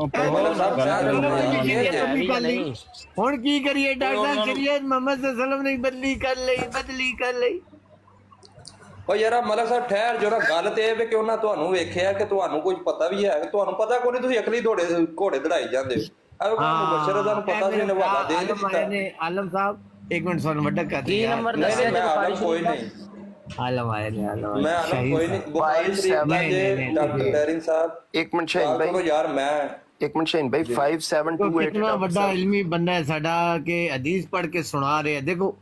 ਮਲਕ ਸਾਹਿਬ ਠਹਿਰ ਜਾਓ। ਹੁਣ ਕੀ ਕਰੀਏ ਡਾਕਟਰ, ਸ਼ਰੀਅਤ ਮੁਹੰਮਦ ਸੱਲਮ ਨੇ ਬਦਲੀ ਕਰ ਲਈ। ਓ ਯਾਰ ਮਲਕ ਸਾਹਿਬ ਠਹਿਰ ਜੋ ਨਾ, ਗੱਲ ਤੇ ਇਹ ਵੇ ਕਿ ਉਹਨਾਂ ਤੁਹਾਨੂੰ ਵੇਖਿਆ ਕਿ ਤੁਹਾਨੂੰ ਕੁਝ ਪਤਾ ਵੀ ਹੈ, ਤੁਹਾਨੂੰ ਪਤਾ ਕੋਈ ਨਹੀਂ, ਤੁਸੀਂ ਅਕਲੀ ਘੋੜੇ ਦੜਾਈ ਜਾਂਦੇ ਹੋ। ਆਹ ਮੁਬਸ਼ਰ ਤੁਹਾਨੂੰ ਪਤਾ ਸੀ ਨਵਾਲਾ ਦੇ ਦਿੱਤਾ। ਆਲਮ ਸਾਹਿਬ ਇੱਕ ਮਿੰਟ ਸਾਨੂੰ ਵੱਡਾ ਕਰ ਕੀ ਨੰਬਰ ਨਹੀਂ ਦੱਸਿਆ ਮੈਂ ਆਲਮ ਬੁਖਾਰੀ ਕੋਈ ਸ਼ਰੀਫ ਦਾ? ਨਹੀਂ, ਆਲਮ ਆਏ ਨੇ ਆਲਮ ਮੈਂ ਆਲਮ ਕੋਈ ਨਹੀਂ। ਬੁਖਾਰੀ ਸ਼ਰੀਫ ਦਾ ਜੇ ਡਾਕਟਰ ਟੈਰਿੰਗ ਸਾਹਿਬ ਇੱਕ ਮਿੰਟ ਸ਼ਾਹੀਨ ਕਰੋ ਭਾਈ, ਯਾਰ ਮੈਂ ਇੱਕ ਮਿੰਟ ਸ਼ਾਹੀਨ ਭਾਈ 5728 ਕਿੰਨਾ ਵੱਡਾ ਇਲਮੀ ਬੰਦਾ ਹੈ ਸਾਡਾ ਕਿ ਹਦੀਸ ਪੜ੍ਹ ਕੇ ਸੁਣਾ ਰਿਹਾ। ਦੇਖੋ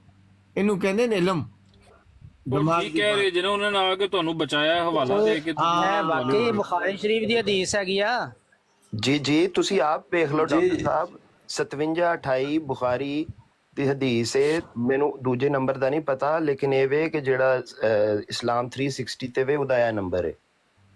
ਇਹਨੂੰ ਕਹਿੰਦੇ ਨੇ ਇਲਮ। ਉਹ ਕੀ ਕਹਿ ਰਹੇ ਜਿਹਨਾਂ ਉਹਨਾਂ ਨੇ ਆ ਕੇ ਤੁਹਾਨੂੰ ਬਚਾਇਆ ਹਵਾਲਾ ਦੇ ਕੇ? ਹੈ ਵਾਕਈ ਬੁਖਾਰੀ ਸ਼ਰੀਫ ਦੀ ਹਦੀਸ ਹੈਗੀ ਆ। ਜੀ ਜੀ ਤੁਸੀਂ ਆਪ ਵੇਖ ਲਓ ਡਾਕਟਰ ਸਾਹਿਬ। 5728 ਬੁਖਾਰੀ ਦੀ ਹਦੀਸ ਹੈ। ਮੈਨੂੰ ਦੂਜੇ ਨੰਬਰ ਦਾ ਨਹੀਂ ਪਤਾ, ਲੇਕਿਨ ਇਹ ਵੇ ਕਿ ਜਿਹੜਾ ਇਸਲਾਮ 360 ਤੇ ਵੇ ਉਹਦਾ ਇਹ ਨੰਬਰ ਹੈ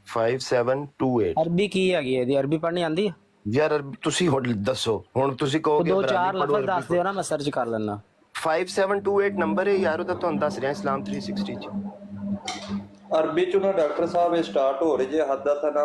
5728। ਅਰਬੀ ਕੀ ਹੈਗੀ ਇਹਦੀ? ਅਰਬੀ ਪੜ੍ਹਨੀ ਆਂਦੀ ਹੈ? ਯਾਰ ਤੁਸੀਂ ਹੁਣ ਦੱਸੋ, ਹੁਣ ਤੁਸੀਂ ਕਹੋਗੇ 2-4 ਲਫ਼ਜ਼ ਦੱਸ ਦਿਓ ਨਾ, ਮੈਂ ਸਰਚ ਕਰ ਲੈਣਾ। 5728 ਨੰਬਰ ਹੈ ਯਾਰ, ਉਹਦਾ ਤੁਹਾਨੂੰ ਦੱਸ ਰਿਹਾ ਇਸਲਾਮ 360 ਚ। ਅਰਬੀ ਚ ਨਾ ਡਾਕਟਰ ਸਾਹਿਬ ਇਹ ਸਟਾਰਟ ਹੋ ਰਹੀ ਜੇ ਹਦਥਨਾ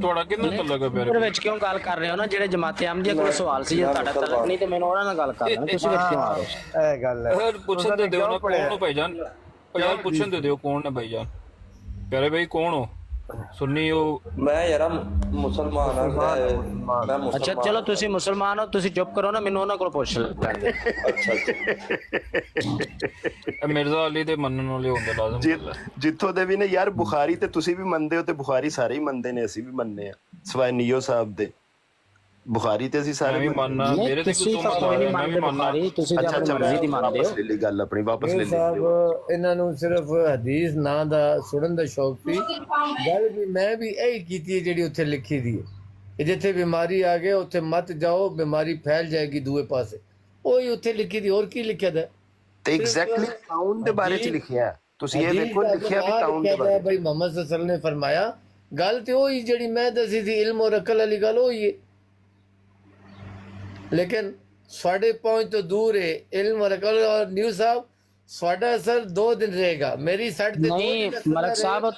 ਤੁਹਾਡਾ ਕਿੰਨਾ ਤਲਕ ਹੈ ਫਿਰ? ਉਹਦੇ ਵਿੱਚ ਕਿਉਂ ਗੱਲ ਕਰ ਰਹੇ ਹੋ ਨਾ, ਜਿਹੜੇ ਜਮਾਤੇ ਅਹਿਮਦੀਆ ਕੋਲ ਸਵਾਲ ਸੀ, ਜੇ ਤੁਹਾਡਾ ਤਲਕ ਨਹੀਂ ਤੇ ਮੈਨੂੰ ਉਹਨਾਂ ਨਾਲ ਗੱਲ ਕਰ ਲੈਣਾ। ਤੁਸੀਂ ਵਿੱਚ ਕਿਉਂ ਆ ਰਹੇ ਹੋ? ਇਹ ਗੱਲ ਹੈ। ਯਾਰ ਪੁੱਛਣ ਦੇ ਦਿਓ ਨਾ ਕੌਣ ਹੋ ਭਾਈਜਾਨ। ਉਹ ਯਾਰ ਪੁੱਛਣ ਦੇ ਦਿਓ ਕੌਣ ਨੇ ਭਾਈਜਾਨ। ਪਿਆਰੇ ਭਾਈ ਕੌਣ ਹੋ? ਸੁੰਨੀ ਉਹ ਮੈਂ ਯਾਰ ਮੁਸਲਮਾਨ ਹਾਂ ਮੈਂ ਅੱਛਾ ਚਲੋ ਤੁਸੀਂ ਮੁਸਲਮਾਨ ਹੋ, ਤੁਸੀਂ ਚੁੱਪ ਕਰੋ ਨਾ, ਮੈਨੂੰ ਉਹਨਾਂ ਕੋਲ ਪੁੱਛ ਲੈਂਦੇ। ਅੱਛਾ ਮਿਰਜ਼ਾ ਅਲੀ ਦੇ ਮੰਨਣ ਵਾਲੇ ਹੁੰਦੇ ਲਾਜ਼ਮ ਗੱਲ ਹੈ। ਜਿੱਥੋਂ ਦੇ ਵੀ ਨੇ ਯਾਰ, ਬੁਖਾਰੀ ਤੇ ਤੁਸੀਂ ਵੀ ਮੰਨਦੇ ਹੋ ਤੇ ਬੁਖਾਰੀ ਸਾਰੇ ਹੀ ਮੰਨਦੇ ਨੇ, ਅਸੀਂ ਵੀ ਮੰਨਦੇ ਆ ਸਵਾਏ ਨਿਯੋ ਸਾਹਿਬ ਦੇ। ਬੁਖਾਰੀ ਤੇ ਅਸੀਂ ਸਾਰੇ ਮੈਂ ਵੀ ਮੰਨਣਾ, ਨਹੀਂ, ਮੇਰੇ ਤੇ ਤੁਸੀਂ ਕੋਈ ਤਾਂ ਕੋਈ ਨਹੀਂ ਮੈਂ ਵੀ ਮੰਨਦੇ ਮੰਨਣਾ। ਬੁਖਾਰੀ, ਤੁਸੀਂ ਤਾਂ ਆਪਣੀ ਮਰਜ਼ੀ ਦੀ ਮੰਨਦੇ ਹੋ। ਵਾਪਸ ਲੈ ਲਈ ਗੱਲ ਆਪਣੀ, ਵਾਪਸ ਲੈ ਲਈ। ਸਾਹਿਬ ਇਹਨਾਂ ਨੂੰ ਸਿਰਫ ਹਦੀਸ ਨਾਂ ਦਾ ਸੁਣਨ ਦਾ ਸ਼ੌਕ ਸੀ। ਗੱਲ ਵੀ ਮੈਂ ਵੀ ਇਹੀ ਕੀਤੀ ਹੈ ਜਿਹੜੀ ਉੱਥੇ ਲਿਖੀ ਦੀ ਹੈ ਕਿ ਜਿੱਥੇ ਬਿਮਾਰੀ ਆ ਗਏ ਉੱਥੇ ਮਤ ਜਾਓ, ਬਿਮਾਰੀ ਫੈਲ ਜਾਏਗੀ ਦੂਏ ਪਾਸੇ। ਉਹੀ ਉੱਥੇ ਲਿਖੀ ਦੀ, ਹੋਰ ਕੀ ਲਿਖਿਆ ਦਾ? ਤੇ ਐਗਜ਼ੈਕਟਲੀ ਟਾਊਨ ਦੇ ਬਾਰੇ ਚ ਲਿਖਿਆ ਹੈ। ਤੁਸੀਂ ਇਹ ਦੇਖੋ ਲਿਖਿਆ ਵੀ ਟਾਊਨ ਦੇ ਬਾਰੇ। ਭਾਈ ਮੁਹੰਮਦ ਸੱਲੱਲਾਹੁ ਅਲੈਹਿ ਵਸੱਲਮ ਨੇ ਫਰਮਾਇਆ, ਗੱਲ ਤੇ ਉਹੀ ਜਿਹੜੀ ਮੈਂ ਦੱਸੀ ਸੀ ਇਲਮ ਔਰ ਅਕਲ ਵਾਲੀ ਗੱਲ ਉਹੀ ਹੈ, ਲੇਕਿਨ ਸਾਡੇ ਪਹੁੰਚ ਤੋਂ ਦੂਰ ਹੈ ਇਲਮ ਔਰ ਅਕਲ। ਔਰ ਨਿਊ ਸਾਹਿਬ ਤੁਹਾਡਾ ਅਸਰ 2 ਦਿਨ ਰਹੇਗਾ, ਮੇਰੀ ਸਾਈਡ ਤੇ ਨਹੀਂ ਮਲਕ ਸਾਹਿਬ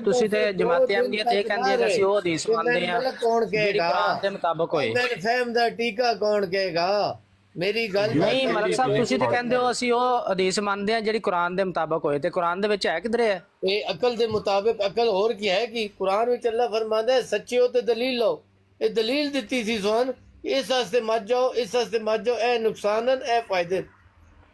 ਤੁਸੀਂ ਤੇ ਜਮਾਤੇ ਅਹਿਮਦੀਆ ਤੇ ਇਹ ਕਹਿੰਦੇ ਕਿ ਅਸੀਂ ਉਹ ਹਦੀਸ ਮੰਨਦੇ ਆ ਕੌਣ ਜਿਹੜੀ ਕਹੇਗਾ ਕੁਰਾਨ ਦੇ ਮੁਤਾਬਕ ਹੋਏ। ਮੇਰੇ ਫਹਿਮ ਦਾ ਟੀਕਾ ਕੌਣ ਕਹੇਗਾ? ਮੇਰੀ ਗੱਲ ਨਹੀਂ ਮਲਕ ਸਾਹਿਬ ਤੁਸੀਂ ਤੇ ਕਹਿੰਦੇ ਹੋ ਅਸੀਂ ਉਹ ਹਦੀਸ ਮੰਨਦੇ ਆ ਜਿਹੜੀ ਕੁਰਾਨ ਦੇ ਮੁਤਾਬਕ ਹੋਏ, ਤੇ ਕੁਰਾਨ ਦੇ ਵਿੱਚ ਹੈ ਕਿਧਰੇ ਹੈ? ਇਹ ਅਕਲ ਦੇ ਮੁਤਾਬਕ ਅਕਲ ਹੋਰ ਕੀ ਹੈ ਕਿ ਕੁਰਾਨ ਵਿੱਚ ਅੱਲਾਹ ਫਰਮਾਂਦਾ ਹੈ ਸੱਚੇ ਹੋ ਤੇ ਦਲੀਲ ਲਓ। ਇਹ ਦਲੀਲ ਦਿੱਤੀ ਸੀ ਸੋਨ, ਇਸ ਵਾਸਤੇ ਮਤ ਜਾਓ, ਇਸ ਵਾਸਤੇ ਮਤ ਜਾਓ, ਇਹ ਨੁਕਸਾਨਨ ਇਹ ਫਾਇਦੇ।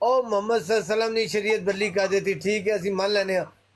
ਉਹ ਮੁਹੰਮਦ ਸੱਲੱਲਾਹੁ ਅਲੈਹਿ ਵਸੱਲਮ ਨੇ ਸ਼ਰੀਅਤ ਬਦਲੀ ਕਰ ਦਿੱਤੀ, ਠੀਕ ਹੈ ਅਸੀਂ ਮੰਨ ਲੈਨੇ ਆ।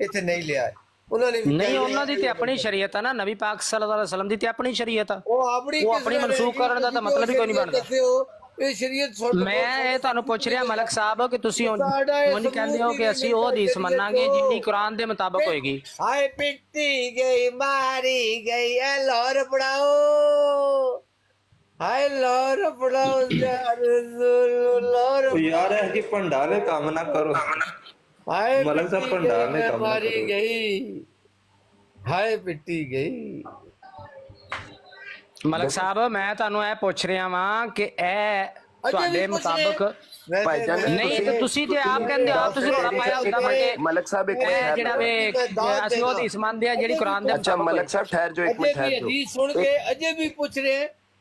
ਇੱਥੇ ਨਹੀਂ ਲਿਆਏ। ਉਹਨਾਂ ਨੇ ਨਹੀਂ ਉਹਨਾਂ ਦੀ ਤੇ ਆਪਣੀ ਸ਼ਰੀਅਤ ਆ ਨਾ, ਨਬੀ ਪਾਕ ਸੱਲੱਲਾਹੁ ਅਲੈਹਿ ਵਸੱਲਮ ਦੀ ਤੇ ਆਪਣੀ ਸ਼ਰੀਅਤ ਆ। ਉਹ ਆਪਣੀ ਮਨਸੂਖ ਕਰਨ ਦਾ ਤਾਂ ਮਤਲਬ ਹੀ ਕੋਈ ਨਹੀਂ ਬਣਦਾ। ਇਹ ਸ਼ਰੀਅਤ ਮੈਂ ਇਹ ਤੁਹਾਨੂੰ ਪੁੱਛ ਰਿਹਾ ਮਲਕ ਸਾਹਿਬ ਕਿ ਤੁਸੀਂ ਉਂਝ ਕਹਿੰਦੇ ਹੋ ਕਿ ਅਸੀਂ ਉਹ ਹਦੀਸ ਮੰਨਾਂਗੇ ਜਿਹੜੀ ਕੁਰਾਨ ਦੇ ਮੁਤਾਬਕ ਹੋਏਗੀ। ਹਾਏ ਪਿੱਟੀ ਗਈ ਮਾਰੀ ਗਈ ਐ ਲੋਰ ਪੜਾਓ, ਹਾਏ ਲੋਰ ਪੜਾਓ ਲੋਰ ਯਾਰ ਇਹ ਕੀ ਭੰਡਾਰੇ ਕੰਮ ਨਾ ਕਰੋ। ਹਾਏ ਮਲਕ ਸਾਹਿਬ ਭੰਡਾਰ ਨੇ ਕੰਮ ਮਾਰੀ ਗਈ, ਹਾਏ ਪਿੱਟੀ ਗਈ। ਮਲਕ ਸਾਹਿਬ ਮੈਂ ਤੁਹਾਨੂੰ ਇਹ ਪੁੱਛ ਰਿਹਾ ਵਾਂ ਕਿ ਇਹ ਤੁਹਾਡੇ ਮੁਤਾਬਕ ਨਹੀਂ ਤੇ ਤੁਸੀਂ ਤੇ ਆਪ ਕਹਿੰਦੇ ਹੋ, ਤੁਸੀਂ ਰੌਲਾ ਪਾਇਆ ਹੁੰਦਾ ਕਿ ਮਲਕ ਸਾਹਿਬ ਇੱਕ ਮਿੰਟ ਜਿਹੜਾ ਵੇ ਅਸੀਂ ਉਹ ਹਦੀਸ ਮੰਨਦੇ ਆ ਜਿਹੜੀ ਕੁਰਾਨ ਦੇ ਅੱਛਾ ਮਲਕ ਸਾਹਿਬ ਠਹਿਰ ਜਾਓ, ਇੱਕ ਮਿੰਟ ਠਹਿਰ ਜਾਓ। ਹਦੀਸ ਸੁਣ ਕੇ ਅਜੇ ਵੀ ਪੁੱਛ ਰਹੇ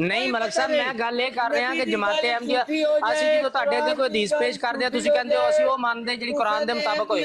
ਨਹੀਂ ਮਲਕ ਸਾਹਿਬ ਮੈਂ ਗੱਲ ਇਹ ਕਰ ਰਿਹਾ ਕਿ ਜਮਾਤੇ ਅਹਿਮਦੀਆ ਅਸੀਂ ਜਦੋਂ ਤੁਹਾਡੇ ਅੱਗੇ ਕੋਈ ਹਦੀਸ ਪੇਸ਼ ਕਰਦੇ ਆ ਤੁਸੀਂ ਕਹਿੰਦੇ ਹੋ ਅਸੀਂ ਉਹ ਮੰਨਦੇ ਜਿਹੜੀ ਕੁਰਾਨ ਦੇ ਮੁਤਾਬਕ ਹੋਏ।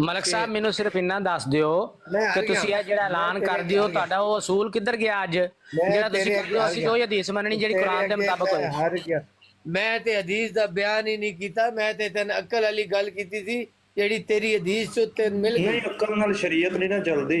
ਮਲਕ ਸਾਹਿਬ ਮੈਨੂੰ ਸਿਰਫ ਇੰਨਾ ਦੱਸ ਦਿਓ ਕਿ ਤੁਸੀਂ ਇਹ ਜਿਹੜਾ ਐਲਾਨ ਕਰਦੇ ਹੋ ਤੁਹਾਡਾ ਉਹ ਅਸੂਲ ਕਿੱਧਰ ਗਿਆ ਅੱਜ, ਜਿਹੜਾ ਤੁਸੀਂ ਕਹਿੰਦੇ ਹੋ ਅਸੀਂ ਉਹ ਹਦੀਸ ਮੰਨਣੀ ਜਿਹੜੀ ਕੁਰਾਨ ਦੇ ਮੁਤਾਬਕ ਹੋਏ। ਹਾਰ ਗਿਆ ਮੈਂ ਤੇ ਹਦੀਸ ਦਾ ਬਿਆਨ ਹੀ ਨਹੀਂ ਕੀਤਾ, ਮੈਂ ਤੇ ਤੈਨੂੰ ਅਕਲ ਵਾਲੀ ਗੱਲ ਕੀਤੀ ਸੀ ਜਿਹੜੀ ਤੇਰੀ ਹਦੀਸ ਚੋਂ ਤੈਨੂੰ ਮਿਲ ਗਈ। ਨਹੀਂ ਅਕਲ ਨਾਲ ਸ਼ਰੀਅਤ ਨਹੀਂ ਨਾ ਚੱਲਦੀ,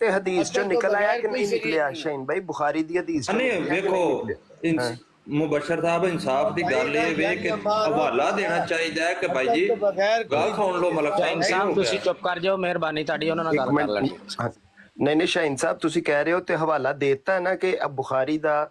ਤੇ ਹਦੀਸ ਚੋਂ ਅਕਲ ਤੋਂ ਨਿਕਲ ਆਇਆ ਕਿ ਬਗੈਰ ਨਹੀਂ ਕੋਈ ਨਿਕਲਿਆ? ਸ਼ਰੀਅਤ ਸ਼ਹੀਨ ਭਾਈ ਬੁਖਾਰੀ ਦੀ ਹਦੀਸ ਚੋਂ ਨਹੀਂ ਨਿਕਲਿਆ ਕਿ ਵੇਖੋ ਨਹੀਂ ਨਿਕਲਿਆ? ਮੁਬਸ਼ਰ ਸਾਹਿਬ ਇਨਸਾਫ ਦੀ ਗੱਲ ਇਹ ਵੇ ਕਿ ਹਵਾਲਾ ਦੇਣਾ ਚਾਹੀਦਾ ਹੈ ਕਿ ਭਾਈ ਜੀ ਗੱਲ ਸੁਣ ਲਓ ਮਲਕ ਸ਼ਹੀਨ ਸਾਹਿਬ ਤੁਸੀਂ ਚੁੱਪ ਕਰ ਜਾਓ, ਮਿਹਰਬਾਨੀ ਤੁਹਾਡੀ, ਉਹਨਾਂ ਨਾਲ ਗੱਲ ਕਰ ਲੈਣੀ। ਨਹੀਂ ਨਹੀਂ ਸ਼ਹੀਨ ਸਾਹਿਬ ਤੁਸੀਂ ਕਹਿ ਰਹੇ ਹੋ ਤੇ ਹਵਾਲਾ ਦੇਤਾ ਨਾ ਕਿ ਬੁਖਾਰੀ ਦਾ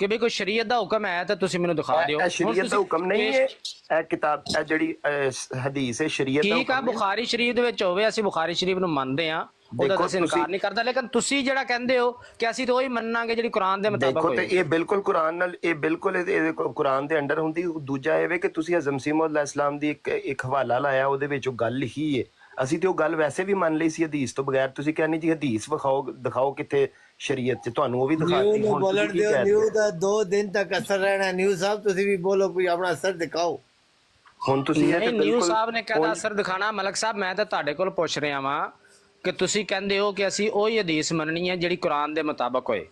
ਕਿ ਵੀ ਕੋਈ ਸ਼ਰੀਅਤ ਦਾ ਹੁਕਮ ਹੈ ਤਾਂ ਤੁਸੀਂ ਮੈਨੂੰ ਦਿਖਾ ਦਿਓ। ਇਹ ਸ਼ਰੀਅਤ ਦਾ ਹੁਕਮ ਨਹੀਂ ਹੈ, ਇਹ ਕਿਤਾਬ, ਇਹ ਜਿਹੜੀ ਹਦੀਸ ਹੈ ਸ਼ਰੀਅਤ ਦਾ ਠੀਕ ਆ, ਹੁਕਮ ਨਹੀਂ। ਬੁਖਾਰੀ ਸ਼ਰੀਫ ਦੇ ਵਿੱਚ ਹੋਵੇ, ਅਸੀਂ ਬੁਖਾਰੀ ਸ਼ਰੀਫ ਨੂੰ ਮੰਨਦੇ ਆ, ਉਹਦਾ ਦੇਖੋ ਤਾਂ ਅਸੀਂ ਇਨਕਾਰ ਤੁਸੀਂ- ਨਹੀਂ ਕਰਦਾ, ਲੇਕਿਨ ਤੁਸੀਂ ਜਿਹੜਾ ਕਹਿੰਦੇ ਹੋ ਕਿ ਅਸੀਂ ਤਾਂ ਉਹੀ ਮੰਨਾਂਗੇ ਜਿਹੜੀ ਕੁਰਾਨ ਦੇ ਮੁਤਾਬਕ ਦੇਖੋ ਤੇ ਹੋਏ। ਇਹ ਬਿਲਕੁਲ ਕੁਰਾਨ ਨਾਲ, ਇਹ ਬਿਲਕੁਲ ਇਹਦੇ ਕੁਰਾਨ ਦੇ ਅੰਡਰ ਹੁੰਦੀ। ਦੂਜਾ ਇਹ ਵੇ ਕਿ ਤੁਸੀਂ ਹਜ਼ਰਤ ਮਸੀਹ ਮੌਦ ਇਸਲਾਮ ਦੀ ਇੱਕ ਹਵਾਲਾ ਲਾਇਆ, ਉਹਦੇ ਵਿੱਚ ਉਹ ਗੱਲ ਲਿਖੀ ਹੈ। ਅਸੀਂ ਤੇ ਉਹ ਗੱਲ ਵੈਸੇ ਵੀ ਮੰਨ ਲਈ ਸੀ ਹਦੀਸ ਤੋਂ ਬਗੈਰ। ਤੁਸੀਂ ਕਹਿੰਦੇ ਜੀ ਹਦੀਸ ਦਿਖਾਓ ਕਿੱਥੇ ਸ਼ਰੀਅਤ 'ਚ, ਤੁਹਾਨੂੰ ਉਹ ਵੀ ਦਿਖਾ ਨਿਊ ਦਿੱਤੀ। ਨੂੰ ਹੁਣ ਬੋਲਣ ਤੁਸੀਂ ਕੀ ਦਿਓ, ਕਹਿ ਰਹੇ ਨਿਊ ਹੋ? ਦਾ 2 ਦਿਨ ਤੱਕ ਅਸਰ ਰਹਿਣਾ। ਨਿਊ ਸਾਹਿਬ ਤੁਸੀਂ ਵੀ ਬੋਲੋ, ਕੋਈ ਆਪਣਾ ਅਸਰ ਦਿਖਾਓ। ਹੁਣ ਤੁਸੀਂ ਇਹ ਤੇ ਨਹੀਂ, ਨਿਊ ਬਿਲਕੁਲ ਸਾਹਿਬ ਨੇ ਕਹਦਾ ਅਸਰ ਦਿਖਾਣਾ। ਮਲਕ ਸਾਹਿਬ, ਮੈਂ ਤਾਂ ਤੁਹਾਡੇ ਕੋਲ ਪੁੱਛ ਰਿਹਾ ਵਾਂ ਕਿ ਤੁਸੀਂ ਕਹਿੰਦੇ ਹੋ ਕਿ ਅਸੀਂ ਉਹੀ ਹਦੀਸ ਮੰਨਣੀ ਹੈ ਜਿਹੜੀ ਕੁਰਾਨ ਦੇ ਮੁਤਾਬਕ ਹੋਏ।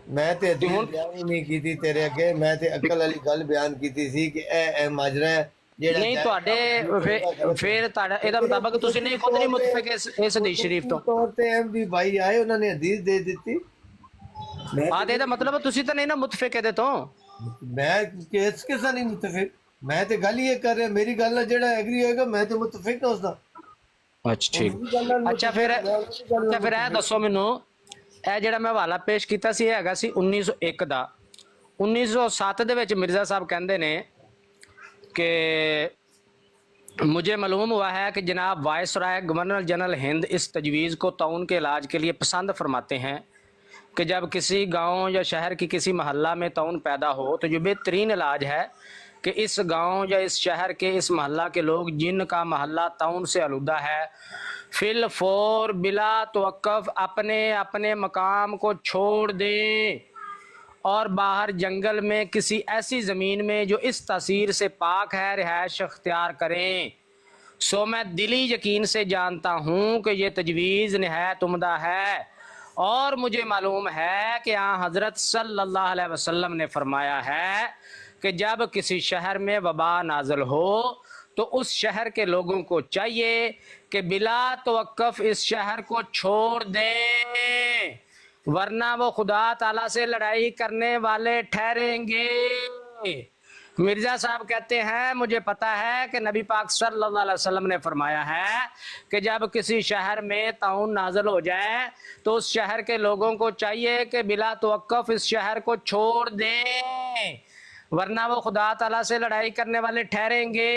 ਮੈਂ ਤੇ ਹਦੀਸ ਬਿਆਨ ਹੀ ਨਹੀਂ ਕੀਤੀ ਤੇਰੇ ਅੱਗੇ, ਮੈਂ ਤੇ ਅਕਲ ਵਾਲੀ ਗੱਲ ਬਿਆਨ ਕੀਤੀ ਸੀ ਕਿ ਇਹ ਮਾਜਰਾ ਹੈ ਜਿਹੜਾ ਨਹੀਂ, ਤੁਹਾਡੇ ਫਿਰ ਤੁਹਾਡਾ ਇਹਦਾ ਮੁਤਾਬਕ ਤੁਸੀਂ ਨਹੀਂ ਖੁਦ ਨਹੀਂ ਮੁਤਫਿਕ ਇਸ ਹਦੀਸ ਸ਼ਰੀਫ ਤੋਂ। ਤੌਰ ਤੇ ਐਮਡੀ ਭਾਈ ਆਏ, ਉਹਨਾਂ ਨੇ ਹਦੀਸ ਦੇ ਦਿੱਤੀ। ਆ ਤੇ ਇਹਦਾ ਮਤਲਬ ਤੁਸੀਂ ਤਾਂ ਨਹੀਂ ਨਾ ਮੁਤਫਿਕ ਇਹਦੇ ਤੋਂ। ਮੈਂ ਕਿਸ ਨਾਲ ਨਹੀਂ ਮੁਤਫਿਕ? ਮੈਂ ਤੇ ਗੱਲ ਹੀ ਇਹ ਕਰ ਰਿਹਾ, ਮੇਰੀ ਗੱਲ ਨਾਲ ਜਿਹੜਾ ਐਗਰੀ ਹੋਏਗਾ ਮੈਂ ਤੇ ਮੁਤਫਿਕ ਹਾਂ ਉਸਦਾ। ਅੱਛਾ ਠੀਕ। ਅੱਛਾ ਫਿਰ ਇਹ ਦੱਸੋ ਮੈਨੂੰ, ਇਹ ਜਿਹੜਾ ਮੈਂ ਹਵਾਲਾ ਪੇਸ਼ ਕੀਤਾ ਸੀ ਇਹ ਹੈਗਾ ਸੀ 1901 ਦਾ। 1907 ਦੇ ਵਿੱਚ ਮਿਰਜ਼ਾ ਸਾਹਿਬ ਕਹਿੰਦੇ ਨੇ کہ مجھے معلوم ہوا ہے کہ جناب وائسرائے گورنر جنرل ہند اس تجویز کو تعاون کے علاج کے لیے پسند فرماتے ہیں کہ جب کسی گاؤں یا شہر کی کسی محلہ میں تعاون پیدا ہو تو جو بہترین علاج ہے کہ اس گاؤں یا اس شہر کے اس محلہ کے لوگ جن کا محلہ تعاون سے آلودہ ہے فی الفور بلا توقف اپنے اپنے مقام کو چھوڑ دیں اور باہر جنگل میں کسی ایسی زمین میں جو اس تاثیر سے پاک ہے رہائش اختیار کریں۔ سو میں دلی یقین سے جانتا ہوں کہ یہ تجویز نہایت عمدہ ہے، اور مجھے معلوم ہے کہ حضرت صلی اللہ علیہ وسلم نے فرمایا ہے کہ جب کسی شہر میں وبا نازل ہو تو اس شہر کے لوگوں کو چاہیے کہ بلا توقف اس شہر کو چھوڑ دیں، ورنہ وہ خدا تعالیٰ سے لڑائی کرنے والے ٹھہریں گے۔ مرزا صاحب کہتے ہیں مجھے پتا ہے کہ نبی پاک صلی اللہ علیہ وسلم نے فرمایا ہے کہ جب کسی شہر میں طاعون نازل ہو جائے تو اس شہر کے لوگوں کو چاہیے کہ بلا توقف اس شہر کو چھوڑ دیں، ورنہ وہ خدا تعالیٰ سے لڑائی کرنے والے ٹھہریں گے۔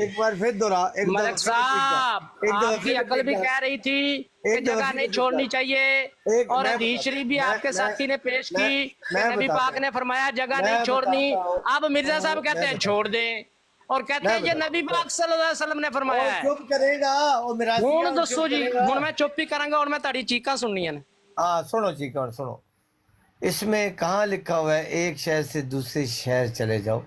ایک بار پھر دورا ملک صاحب، آپ کی عقل بھی کہہ رہی تھی کہ جگہ نہیں چھوڑنی چاہیے، اور حدیث شریف بھی آپ کے ساتھی نے پیش کی کہ نبی پاک نے فرمایا جگہ نہیں چھوڑنی۔ اب مرزا صاحب کہتے ہیں چھوڑ دیں، اور کہتے ہیں یہ نبی پاک صلی اللہ علیہ وسلم نے فرمایا ہے۔ چپ کرے گا وہ میرا ہوں دسو جی، ہوں میں چپ ہی کروں گا اور میں تہاڈی چیخاں سننی ہیں۔ ہاں سنو چیخاں سنو۔ اس میں کہاں لکھا ہوا ہے ایک شہر سے دوسرے شہر چلے جاؤ؟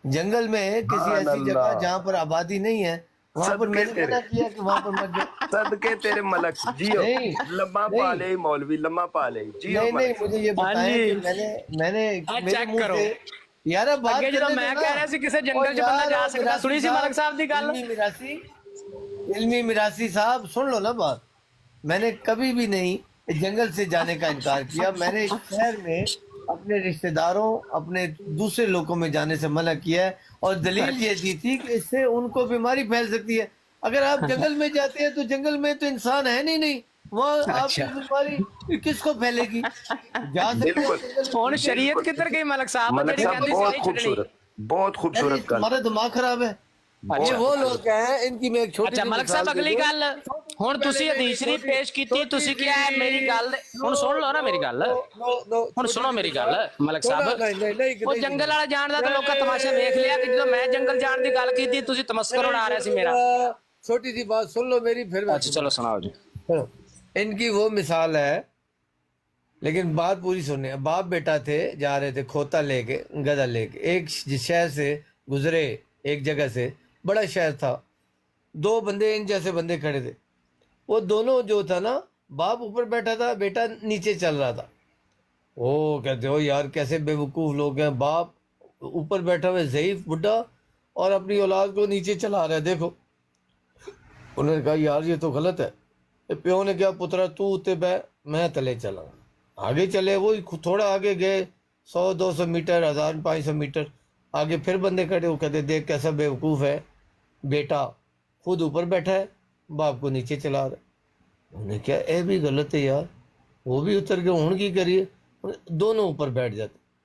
جنگل میں کسی ایسی جگہ جہاں پر آبادی نہیں ہے وہاں پر میں نے منع کیا کہ وہاں پر مت جاؤ۔ صدقے تیرے ملک جیو، لمحہ پا لے مولوی، لمحہ پا لے جیو نہیں نہیں، مجھے یہ بتائیں کہ میں نے میرے منہ سے یار بات اگے جدوں میں کہہ رہا سی کسے جنگل چ بندہ جا سکدا، سنی سی ملک صاحب دی گل؟ علمی میراثی صاحب سن لو نا بات۔ میں نے کبھی بھی نہیں جنگل سے جانے کا انکار کیا، میں نے شہر میں اپنے رشتہ داروں اپنے دوسرے لوگوں میں جانے سے منع کیا ہے، اور دلیل یہ دی تھی کہ اس سے ان کو بیماری پھیل سکتی ہے۔ اگر آپ جنگل میں جاتے ہیں تو جنگل میں تو انسان ہے نہیں، وہاں آپ کی بیماری کس کو پھیلے گی؟ جا سکتے ہن شریعت کدھر گئی ملک صاحب؟ ملک صاحب بہت خوبصورت، بہت خوبصورت گل۔ ہمارا دماغ خراب ہے۔ یہ وہ لوگ ہیں، ان کی میں ایک چھوٹی اچھا ملک صاحب اگلی گل، ہن تسی حدیث شریف پیش کیتی، تسی کیا ہے میری گل ہن سن لو نا میری گل، ہن سنو میری گل ملک صاحب۔ وہ جنگل والا جان دا تے لوکاں تماشا ویکھ لیا کہ جدوں میں جنگل جان دی گل کیتی تسی تمسکر اڑا رہے سی میرا۔ چھوٹی سی بات سن لو میری، پھر اچھا چلو سناؤ جی۔ ان کی وہ مثال ہے، لیکن بات پوری سننے۔ باپ بیٹا تھے، جا رہے تھے کھوتا لے کے، گدھا لے کے، ایک شہر سے گزرے، ایک جگہ سے، بڑا شہر تھا، 2 بندے ان جیسے بندے کھڑے تھے۔ وہ دونوں جو تھا نا، باپ اوپر بیٹھا تھا، بیٹا نیچے چل رہا تھا۔ وہ کہتے ہو یار کیسے بے وقوف لوگ ہیں، باپ اوپر بیٹھا ہوئے ضعیف بڈھا اور اپنی اولاد کو نیچے چلا رہا ہے، دیکھو۔ انہوں نے کہا یار یہ تو غلط ہے۔ پیو نے کہا پترا تو اتے بہ، میں تلے چلا۔ آگے چلے، وہ تھوڑا آگے گئے، 100-200 میٹر، 1500 میٹر آگے پھر بندے کھڑے، وہ کہتے دیکھ کیسا بے وقوف ہے، بیٹا خود اوپر بیٹھا ہے، باپ کو نیچے چلا رہا ہے۔ انہوں نے کہا اے بھی غلط ہے یار، وہ بھی اتر کے ہون کی کریے، دونوں اوپر بیٹھ جاتے۔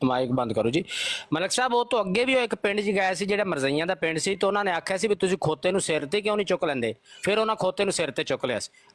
ਮਾਈਕ ਬੰਦ ਕਰੋ ਜੀ। ਮਲਿਕ ਸਾਹਿਬ ਉਹ ਤੋਂ ਅੱਗੇ ਵੀ ਉਹ ਇੱਕ ਪਿੰਡ 'ਚ ਗਏ ਸੀ ਜਿਹੜਾ ਮਰਜ਼ਈਆਂ ਦਾ ਪਿੰਡ ਸੀ, ਤੇ ਉਹਨਾਂ ਨੇ ਆਖਿਆ ਸੀ ਵੀ ਤੁਸੀਂ ਖੋਤੇ ਨੂੰ ਸਿਰ ਤੇ ਕਿਉਂ ਨਹੀਂ ਚੁੱਕ ਲੈਂਦੇ, ਫਿਰ ਉਹਨਾਂ ਖੋਤੇ ਨੂੰ ਸਿਰ ਤੇ ਚੁੱਕ ਲਿਆ ਸੀ।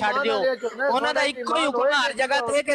ਛੱਡ ਦਿਓ ਉਹਨਾਂ ਦਾ ਇੱਕੋ ਹੀ ਹੁਕਮ ਹਰ ਜਗ੍ਹਾ ਤੇ ਕਿ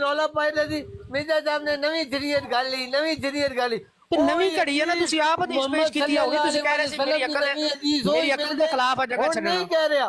ਰੌਲਾ ਪਾਇਆ ਸੀ ਮਿਰਜ਼ਾ ਸਾਹਿਬ ਨੇ ਨਵੀਂ ਸ਼ਰੀਅਤ ਗੱਲ ਲਈ, ਨਵੀਂ ਸ਼ਰੀਅਤ ਗੱਲ ਲਈ। ਤੇ ਨਵੀਂ ਘੜੀ ਹੈ ਨਾ, ਤੁਸੀਂ ਆਪ ਹਦੀਸ ਪੇਸ਼ ਕੀਤੀ ਹੋਗੀ, ਤੁਸੀਂ ਕਹਿ ਰਹੇ ਸੀ ਮੇਰੀ ਅਕਲ ਦੇ ਖਿਲਾਫ ਆ ਜਗ੍ਹਾ ਉਹ ਛੱਡਣਾ। ਨਹੀਂ ਕਹਿ ਰਿਹਾ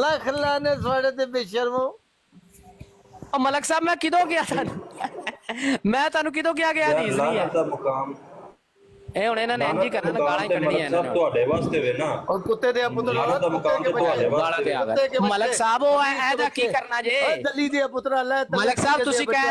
ਲੱਖ ਲਾਨਤ ਤੁਹਾਡੇ ਤੇ ਬੇਸ਼ਰਮੋ। ਉਹ ਮਲਕ ਸਾਹਿਬ ਮੈਂ ਕਿਦੋਂ ਕਿਹਾ ਤੁਹਾਨੂੰ ਮੈਂ ਤੁਹਾਨੂੰ ਕਿਦੋਂ ਕਿਹਾ ਕਿ ਹਦੀਸ ਨਹੀਂ ਹੈ ਲਾਨਤ ਦਾ ਮੁਕਾਮ ਇਹ ਹੁਣ ਇਹਨਾਂ ਨੇ ਇੰਜ ਹੀ ਕਰਨਾ ਨਾ, ਗਾਲਾਂ ਹੀ ਕੱਢਣੀਆਂ ਇਹਨਾਂ ਨੇ ਤੁਹਾਡੇ ਵਾਸਤੇ ਵੇ ਨਾ। ਔਰ ਕੁੱਤੇ ਦੇ ਪੁੱਤਰ ਲਾਨਤ ਦਾ ਮੁਕਾਮ ਤੇ ਤੁਹਾਡੇ ਗਾਲਾਂ ਤੇ ਆ ਗਏ ਮਲਕ ਸਾਹਿਬ ਉਹ ਇਹਦਾ ਕੀ ਕਰਨਾ ਜੇ ਦਲੀ ਦੇ ਪੁੱਤਰ ਅੱਲਾਹ ਮਲਕ ਸਾਹਿਬ ਤੁਸੀਂ ਕਹਿ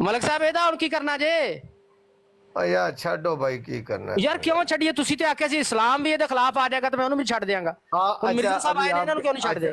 ਮਲਕ ਸਾਹਿਬ ਇਹਦਾ ਹੁਣ ਕੀ ਕਰਨਾ ਜੇ ਯਾਰ ਛੱਡੋ ਭਾਈ, ਕੀ ਕਰਨਾ। ਯਾਰ ਕਿਉਂ ਛੱਡੀਏ ਤੁਸੀਂ ਤੇ ਆਖਿਆ ਸੀ ਇਸਲਾਮ ਵੀ ਇਹਦੇ ਖਿਲਾਫ ਆ ਜਾਏਗਾ ਤਾਂ ਮੈਂ ਉਹਨੂੰ ਵੀ ਛੱਡ ਦਿਆਂਗਾ ਹੁਣ ਮਿਰਜ਼ਾ ਸਾਹਿਬ ਆਏ ਨੇ ਇਹਨਾਂ ਨੂੰ ਕਿਉਂ ਨਹੀਂ ਛੱਡਦੇ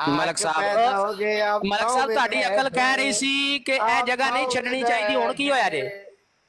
ਮਲਕ ਸਾਹਿਬ ਮਲਕ ਸਾਹਿਬ ਤੁਹਾਡੀ ਅਕਲ ਕਹਿ ਰਹੀ ਸੀ ਕਿ ਇਹ ਜਗ੍ਹਾ ਨਹੀਂ ਛੱਡਣੀ ਚਾਹੀਦੀ ਹੁਣ ਕੀ ਹੋਇਆ ਜੇ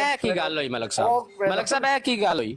ਇਹ ਕੀ ਗੱਲ ਹੋਈ ਮਲਕ ਸਾਹਿਬ ਇਹ ਕੀ ਗੱਲ ਹੋਈ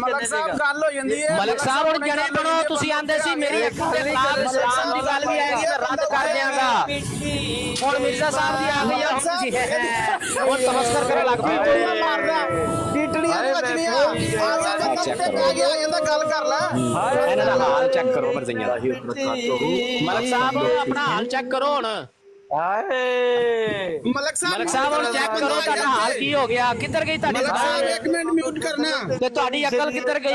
ਮਲਕ ਸਾਹਿਬ ਗੱਲ ਹੋ ਜਾਂਦੀ ਹੈ ਮਲਕ ਸਾਹਿਬ ਹੁਣ ਜਣੇ ਬਣੋ ਤੁਸੀਂ ਆਂਦੇ ਸੀ ਮੇਰੀ ਅੱਖਾਂ ਦੇ ਖਿਲਾਫ ਇਸਲਾਮ ਦੀ ਗੱਲ ਵੀ ਆਏਗੀ ਤਾਂ ਰੱਦ ਕਰ ਦਿਆਂਗਾ ਹੁਣ ਮਿਰਜ਼ਾ ਸਾਹਿਬ ਦੀ ਆ ਗਈ ਆ ਹੁਣ ਤੁਸੀਂ ਹੁਣ ਤਮਸਕਰ ਕਰਨ ਲੱਗ ਪਏ ਮਾਰਦਾ ਟੀਟੜੀਆਂ ਨਹੀਂ ਵੱਜਣੀਆਂ ਆਲਾ ਬੰਦਾ ਤੇ ਪੈ ਗਿਆ ਜਾਂਦਾ ਗੱਲ ਕਰ ਲੈ ਇਹਨਾਂ ਦਾ ਹਾਲ ਚੈੱਕ ਕਰੋ ਮਰਜ਼ੀਆਂ ਦਾ ਮਲਕ ਸਾਹਿਬ ਆਪਣਾ ਹਾਲ ਚੈੱਕ ਕਰੋ ਹੁਣ ਮਲਕ ਸਾਹਿਬ ਹੁਣ ਚੈੱਕ ਕਰੋ ਤੁਹਾਡਾ ਹਾਲ ਕੀ ਹੋ ਗਿਆ ਕਿੱਧਰ ਗਈ ਤੁਹਾਡੀ ਮਲਕ ਸਾਹਿਬ ਜ਼ਬਾਨ ਇੱਕ ਮਿੰਟ ਮਿਊਟ ਕਰਨਾ ਤੇ ਤੁਹਾਡੀ ਅਕਲ ਕਿੱਧਰ ਗਈ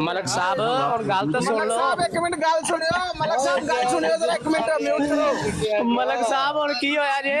ਮਲਕ ਸਾਹਿਬ ਹੁਣ ਗੱਲ ਤਾਂ ਸੁਣ ਮਲਕ ਲਓ ਸਾਹਿਬ ਇੱਕ ਮਿੰਟ ਗੱਲ ਸੁਣਿਓ ਮਲਕ ਸਾਹਿਬ ਗੱਲ ਸੁਣਿਓ ਜਰਾ ਇੱਕ ਮਿੰਟ ਮਿਊਟ ਕਰੋ ਮਲਕ ਸਾਹਿਬ ਹੁਣ ਕੀ ਹੋਇਆ ਜੇ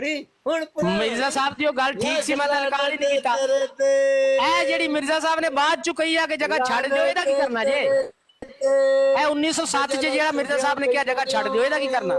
ਦੀ ਮਿਰਜ਼ਾ ਸਾਹਿਬ ਦੀ ਉਹ ਗੱਲ ਠੀਕ ਸੀ ਮੈਂ ਤਾਂ ਇਨਕਾਰ ਹੀ ਨਹੀਂ ਕੀਤਾ ਇਹ ਜਿਹੜੀ ਮਿਰਜ਼ਾ ਸਾਹਿਬ ਨੇ ਬਾਅਦ ਚ ਕਹੀ ਆ ਕਿ ਜਗ੍ਹਾ ਛੱਡ ਦਿਓ ਇਹਦਾ ਕੀ ਕਰਨਾ ਜੇ ਇਹ 1907 ਚ ਜਿਹੜਾ ਮਿਰਜ਼ਾ ਸਾਹਿਬ ਨੇ ਕਿਹਾ ਜਗ੍ਹਾ ਛੱਡ ਦਿਓ ਇਹਦਾ ਕੀ ਕਰਨਾ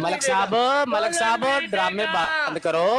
ਮਲਕ ਸਾਹਿਬ ਡਰਾਮੇ ਬੰਦ ਕਰੋ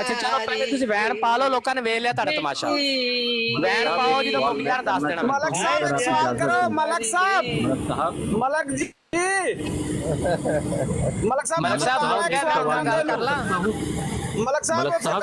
ਅੱਛਾ ਚਲੋ ਪਹਿਲੇ ਤੁਸੀਂ ਵੈਨ ਪਾ ਲਓ ਲੋਕਾਂ ਨੇ ਵੇਖ ਲਿਆ ਤੁਹਾਡਾ ਤਮਾਸ਼ਾ ਵੈਨ ਪਾਓ ਜਦੋਂ ਮੁੱਕ ਜਾਣ ਦੱਸ ਦੇਣਾ ਮਲਕ ਸਾਹਿਬ ਇੱਕ ਸਵਾਲ ਕਰੋ ਮਲਕ ਸਾਹਿਬ ਮਲਕ ਜੀ ਮਲਕ ਸਾਹਿਬ ਮਲਕ ਸਾਹਿਬ ਹੋ ਗਿਆ ਗੱਲ ਕਰ ਲਾ ਮਲਕ ਸਾਹਿਬ ਇੱਕ ਸਵਾਲ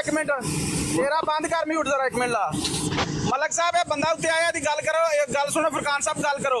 ਇੱਕ ਮਿੰਟ ਤੇਰਾ ਬੰਦ ਕਰ ਮਿਊਟ ਜ਼ਰਾ ਇੱਕ ਮਿੰਟ ਲਾ ਮਲਕ ਸਾਹਿਬ ਇਹ ਬੰਦਾ ਉੱਤੇ ਆਇਆ ਦੀ ਗੱਲ ਕਰੋ ਇਹ ਗੱਲ ਸੁਣੋ ਫੁਰਕਾਨ ਸਾਹਿਬ ਗੱਲ ਕਰੋ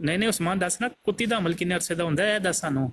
ਨਹੀਂ ਨਹੀਂ ਉਸਮਾਨ ਦੱਸ ਨਾ ਕੁੱਤੀ ਦਾ ਅਮਲ ਕਿੰਨੇ ਅਰਸੇ ਦਾ ਹੁੰਦਾ ਹੈ, ਇਹ ਦੱਸ ਸਾਨੂੰ।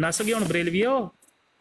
ਨਸ ਗਿਆ ਹੁਣ ਬਰੇਲਵੀ ਉਹ।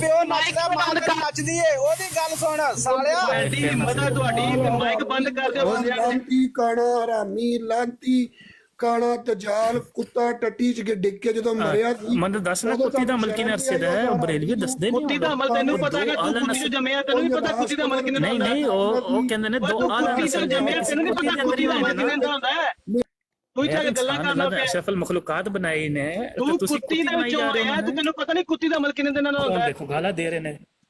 ਪਿਓ ਨੱਚਦਾ ਮਾਂ ਤੇ ਨੱਚਦੀ ਏ, ਉਹਦੀ ਗੱਲ ਸੁਣ ਸਾਲਿਆ। ਤੁਹਾਡੀ ਹਿੰਮਤ ਹੈ ਤੁਹਾਡੀ, ਮਾਈਕ ਬੰਦ ਕਰ ਦਿਓ ਬੰਦਿਆਂ ਦੇ। ਲਾਂਤੀ ਕਾਣਾ ਹਰਾਮੀ ਲਾਂਤੀ ਕਾਣਾ ਤਜਾਲ ਕੁੱਤਾ ਟੱਟੀ ਚ ਡਿੱਗ ਕੇ ਜਦੋਂ ਮਰਿਆ ਸੀ। ਮੈਨੂੰ ਦੱਸ ਨਾ ਕੁੱਤੀ ਦਾ ਅਮਲ ਕਿੰਨੇ ਅਰਸੇ ਦਾ ਹੈ। ਉਹ ਬਰੇਲਵੀ ਦੱਸਦੇ ਨਹੀਂ। ਕੁੱਤੀ ਦਾ ਅਮਲ ਤੈਨੂੰ ਪਤਾ ਹੈ, ਤੂੰ ਕੁੱਤੀ ਤੋਂ ਜੰਮਿਆ, ਤੈਨੂੰ ਵੀ ਪਤਾ ਕੁੱਤੀ ਦਾ ਅਮਲ ਕਿੰਨੇ ਦਾ ਨਹੀਂ ਹੁੰਦਾ ਹੈ। ਨਹੀਂ ਉਹ ਕਹਿੰਦੇ ਨੇ ਦੋ ਆਲਾ ਕੁੱਤੀ ਤੋਂ ਨਸਲ ਦੇ ਜੰਮਿਆ, ਤੈਨੂੰ ਵੀ ਪਤਾ ਕੁੱਤੀ ਦਾ ਅਮਲ ਕਿੰਨੇ ਦਾ ਹੁੰਦਾ ਹੈ। ਤੂੰ ਇੱਥੇ ਗੱਲਾਂ ਕਰਨਾ ਪਿਆ। ਅਸ਼ਰਫ ਮਖਲੂਕਾਤ ਬਣਾਈ ਨੇ ਤੂੰ ਕੁੱਤੀ ਦੇ ਵਿੱਚੋਂ ਹੋ ਰਿਹਾ, ਤੂੰ ਤੈਨੂੰ ਪਤਾ ਨਹੀਂ ਕੁੱਤੀ ਦਾ ਅਮਲ ਕਿੰਨੇ ਦਿਨਾਂ ਦਾ ਹੁੰਦਾ ਹੈ। ਦੇਖੋ ਗਾਲਾਂ ਦੇ ਰਹੇ ਨੇ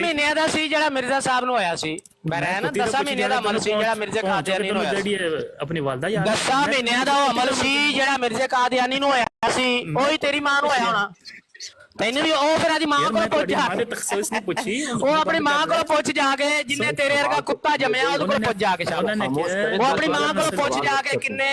ਮਹੀਨਿਆਂ ਦਾ ਸੀ ਜਿਹੜਾ ਮਿਰਜ਼ਾ ਸਾਹਿਬ ਨੂੰ ਹੋਇਆ ਸੀ। ਮੈਂ ਰਹਿ ਨਾ 10 ਮਹੀਨਿਆਂ ਦਾ ਅਮਲ ਸੀ ਜਿਹੜਾ ਮਿਰਜ਼ੇ ਕਾਦੀਆਨੀ ਨੂੰ ਹੋਇਆ ਸੀ। ਜਿਹੜੀ ਆਪਣੀ ਵਾਲਦਾ ਯਾਰ 10 ਮਹੀਨਿਆਂ ਦਾ ਉਹ ਅਮਲ ਸੀ ਜਿਹੜਾ ਮਿਰਜ਼ੇ ਕਾਦੀਆਨੀ ਨੂੰ ਹੋਇਆ ਸੀ। ਉਹੀ ਤੇਰੀ ਮਾਂ ਨੂੰ ਹੋਇਆ ਹੋਣਾ। ਤੈਨੂੰ ਵੀ ਉਹ ਫਿਰ ਆਦੀ ਮਾਂ ਕੋਲ ਪੁੱਛ ਜਾ। ਮਾਂ ਦੇ ਤਖਸੀਸ ਨਹੀਂ ਪੁੱਛੀ। ਉਹ ਆਪਣੀ ਮਾਂ ਕੋਲ ਪੁੱਛ ਜਾ ਕੇ, ਜਿੰਨੇ ਤੇਰੇ ਵਰਗਾ ਕੁੱਤਾ ਜੰਮਿਆ ਉਹਦੇ ਕੋਲ ਪੁੱਛ ਜਾ ਕੇ ਉਹਨਾਂ ਨੇ ਕਿਹਾ ਉਹ ਆਪਣੀ ਮਾਂ ਕੋਲ ਪੁੱਛ ਜਾ ਕੇ ਕਿੰਨੇ।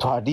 ਤੁਹਾਡੀ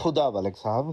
ਫੁਦਾ ਮਲਿਕ ਸਾਹਿਬ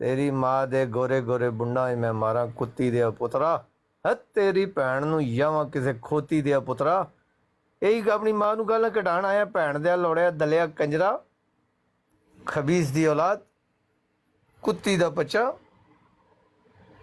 ਤੇਰੀ ਮਾਂ ਦੇ ਗੋਰੇ ਗੋਰੇ ਬੁੰਡਾ ਮੈਂ ਮਾਰਾਂ ਕੁੱਤੀ ਦੇ ਪੁੱਤਰਾ, ਹੈ ਤੇਰੀ ਭੈਣ ਨੂੰ ਜਾਵਾਂ ਕਿਸੇ ਖੋਤੀ ਦੇ ਪੁੱਤਰਾ। ਇਹੀ ਆਪਣੀ ਮਾਂ ਨੂੰ ਗੱਲ ਕਢਾਣ ਆਇਆ, ਭੈਣ ਦੇ ਲੋੜਿਆ ਦਲਿਆ ਕੰਜਰਾ, ਖਬੀਸ ਦੀ ਔਲਾਦ, ਕੁੱਤੀ ਦਾ ਬੱਚਾ।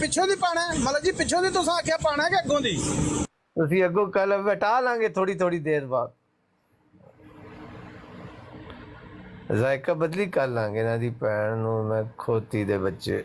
ਪਿੱਛੋਂ ਦੀ ਪਾਣਾ ਹੈ ਮਲਕ ਜੀ? ਪਿੱਛੋਂ ਦੀ ਤੁਸੀਂ ਆਖਿਆ ਪਾਣਾ ਕਿ ਅੱਗੋਂ ਦੀ? ਤੁਸੀਂ ਅੱਗੋਂ ਕੱਲ ਹਟਾ ਲਾਂਗੇ ਥੋੜੀ ਦੇਰ ਬਾਅਦ, ਜ਼ਾਇਕਾ ਬਦਲੀ ਕਰ ਲਾਂਗੇ ਨਾ ਦੀ ਭੈਣ ਨੂੰ ਮੈਂ ਖੋਤੀ ਦੇ ਬੱਚੇ।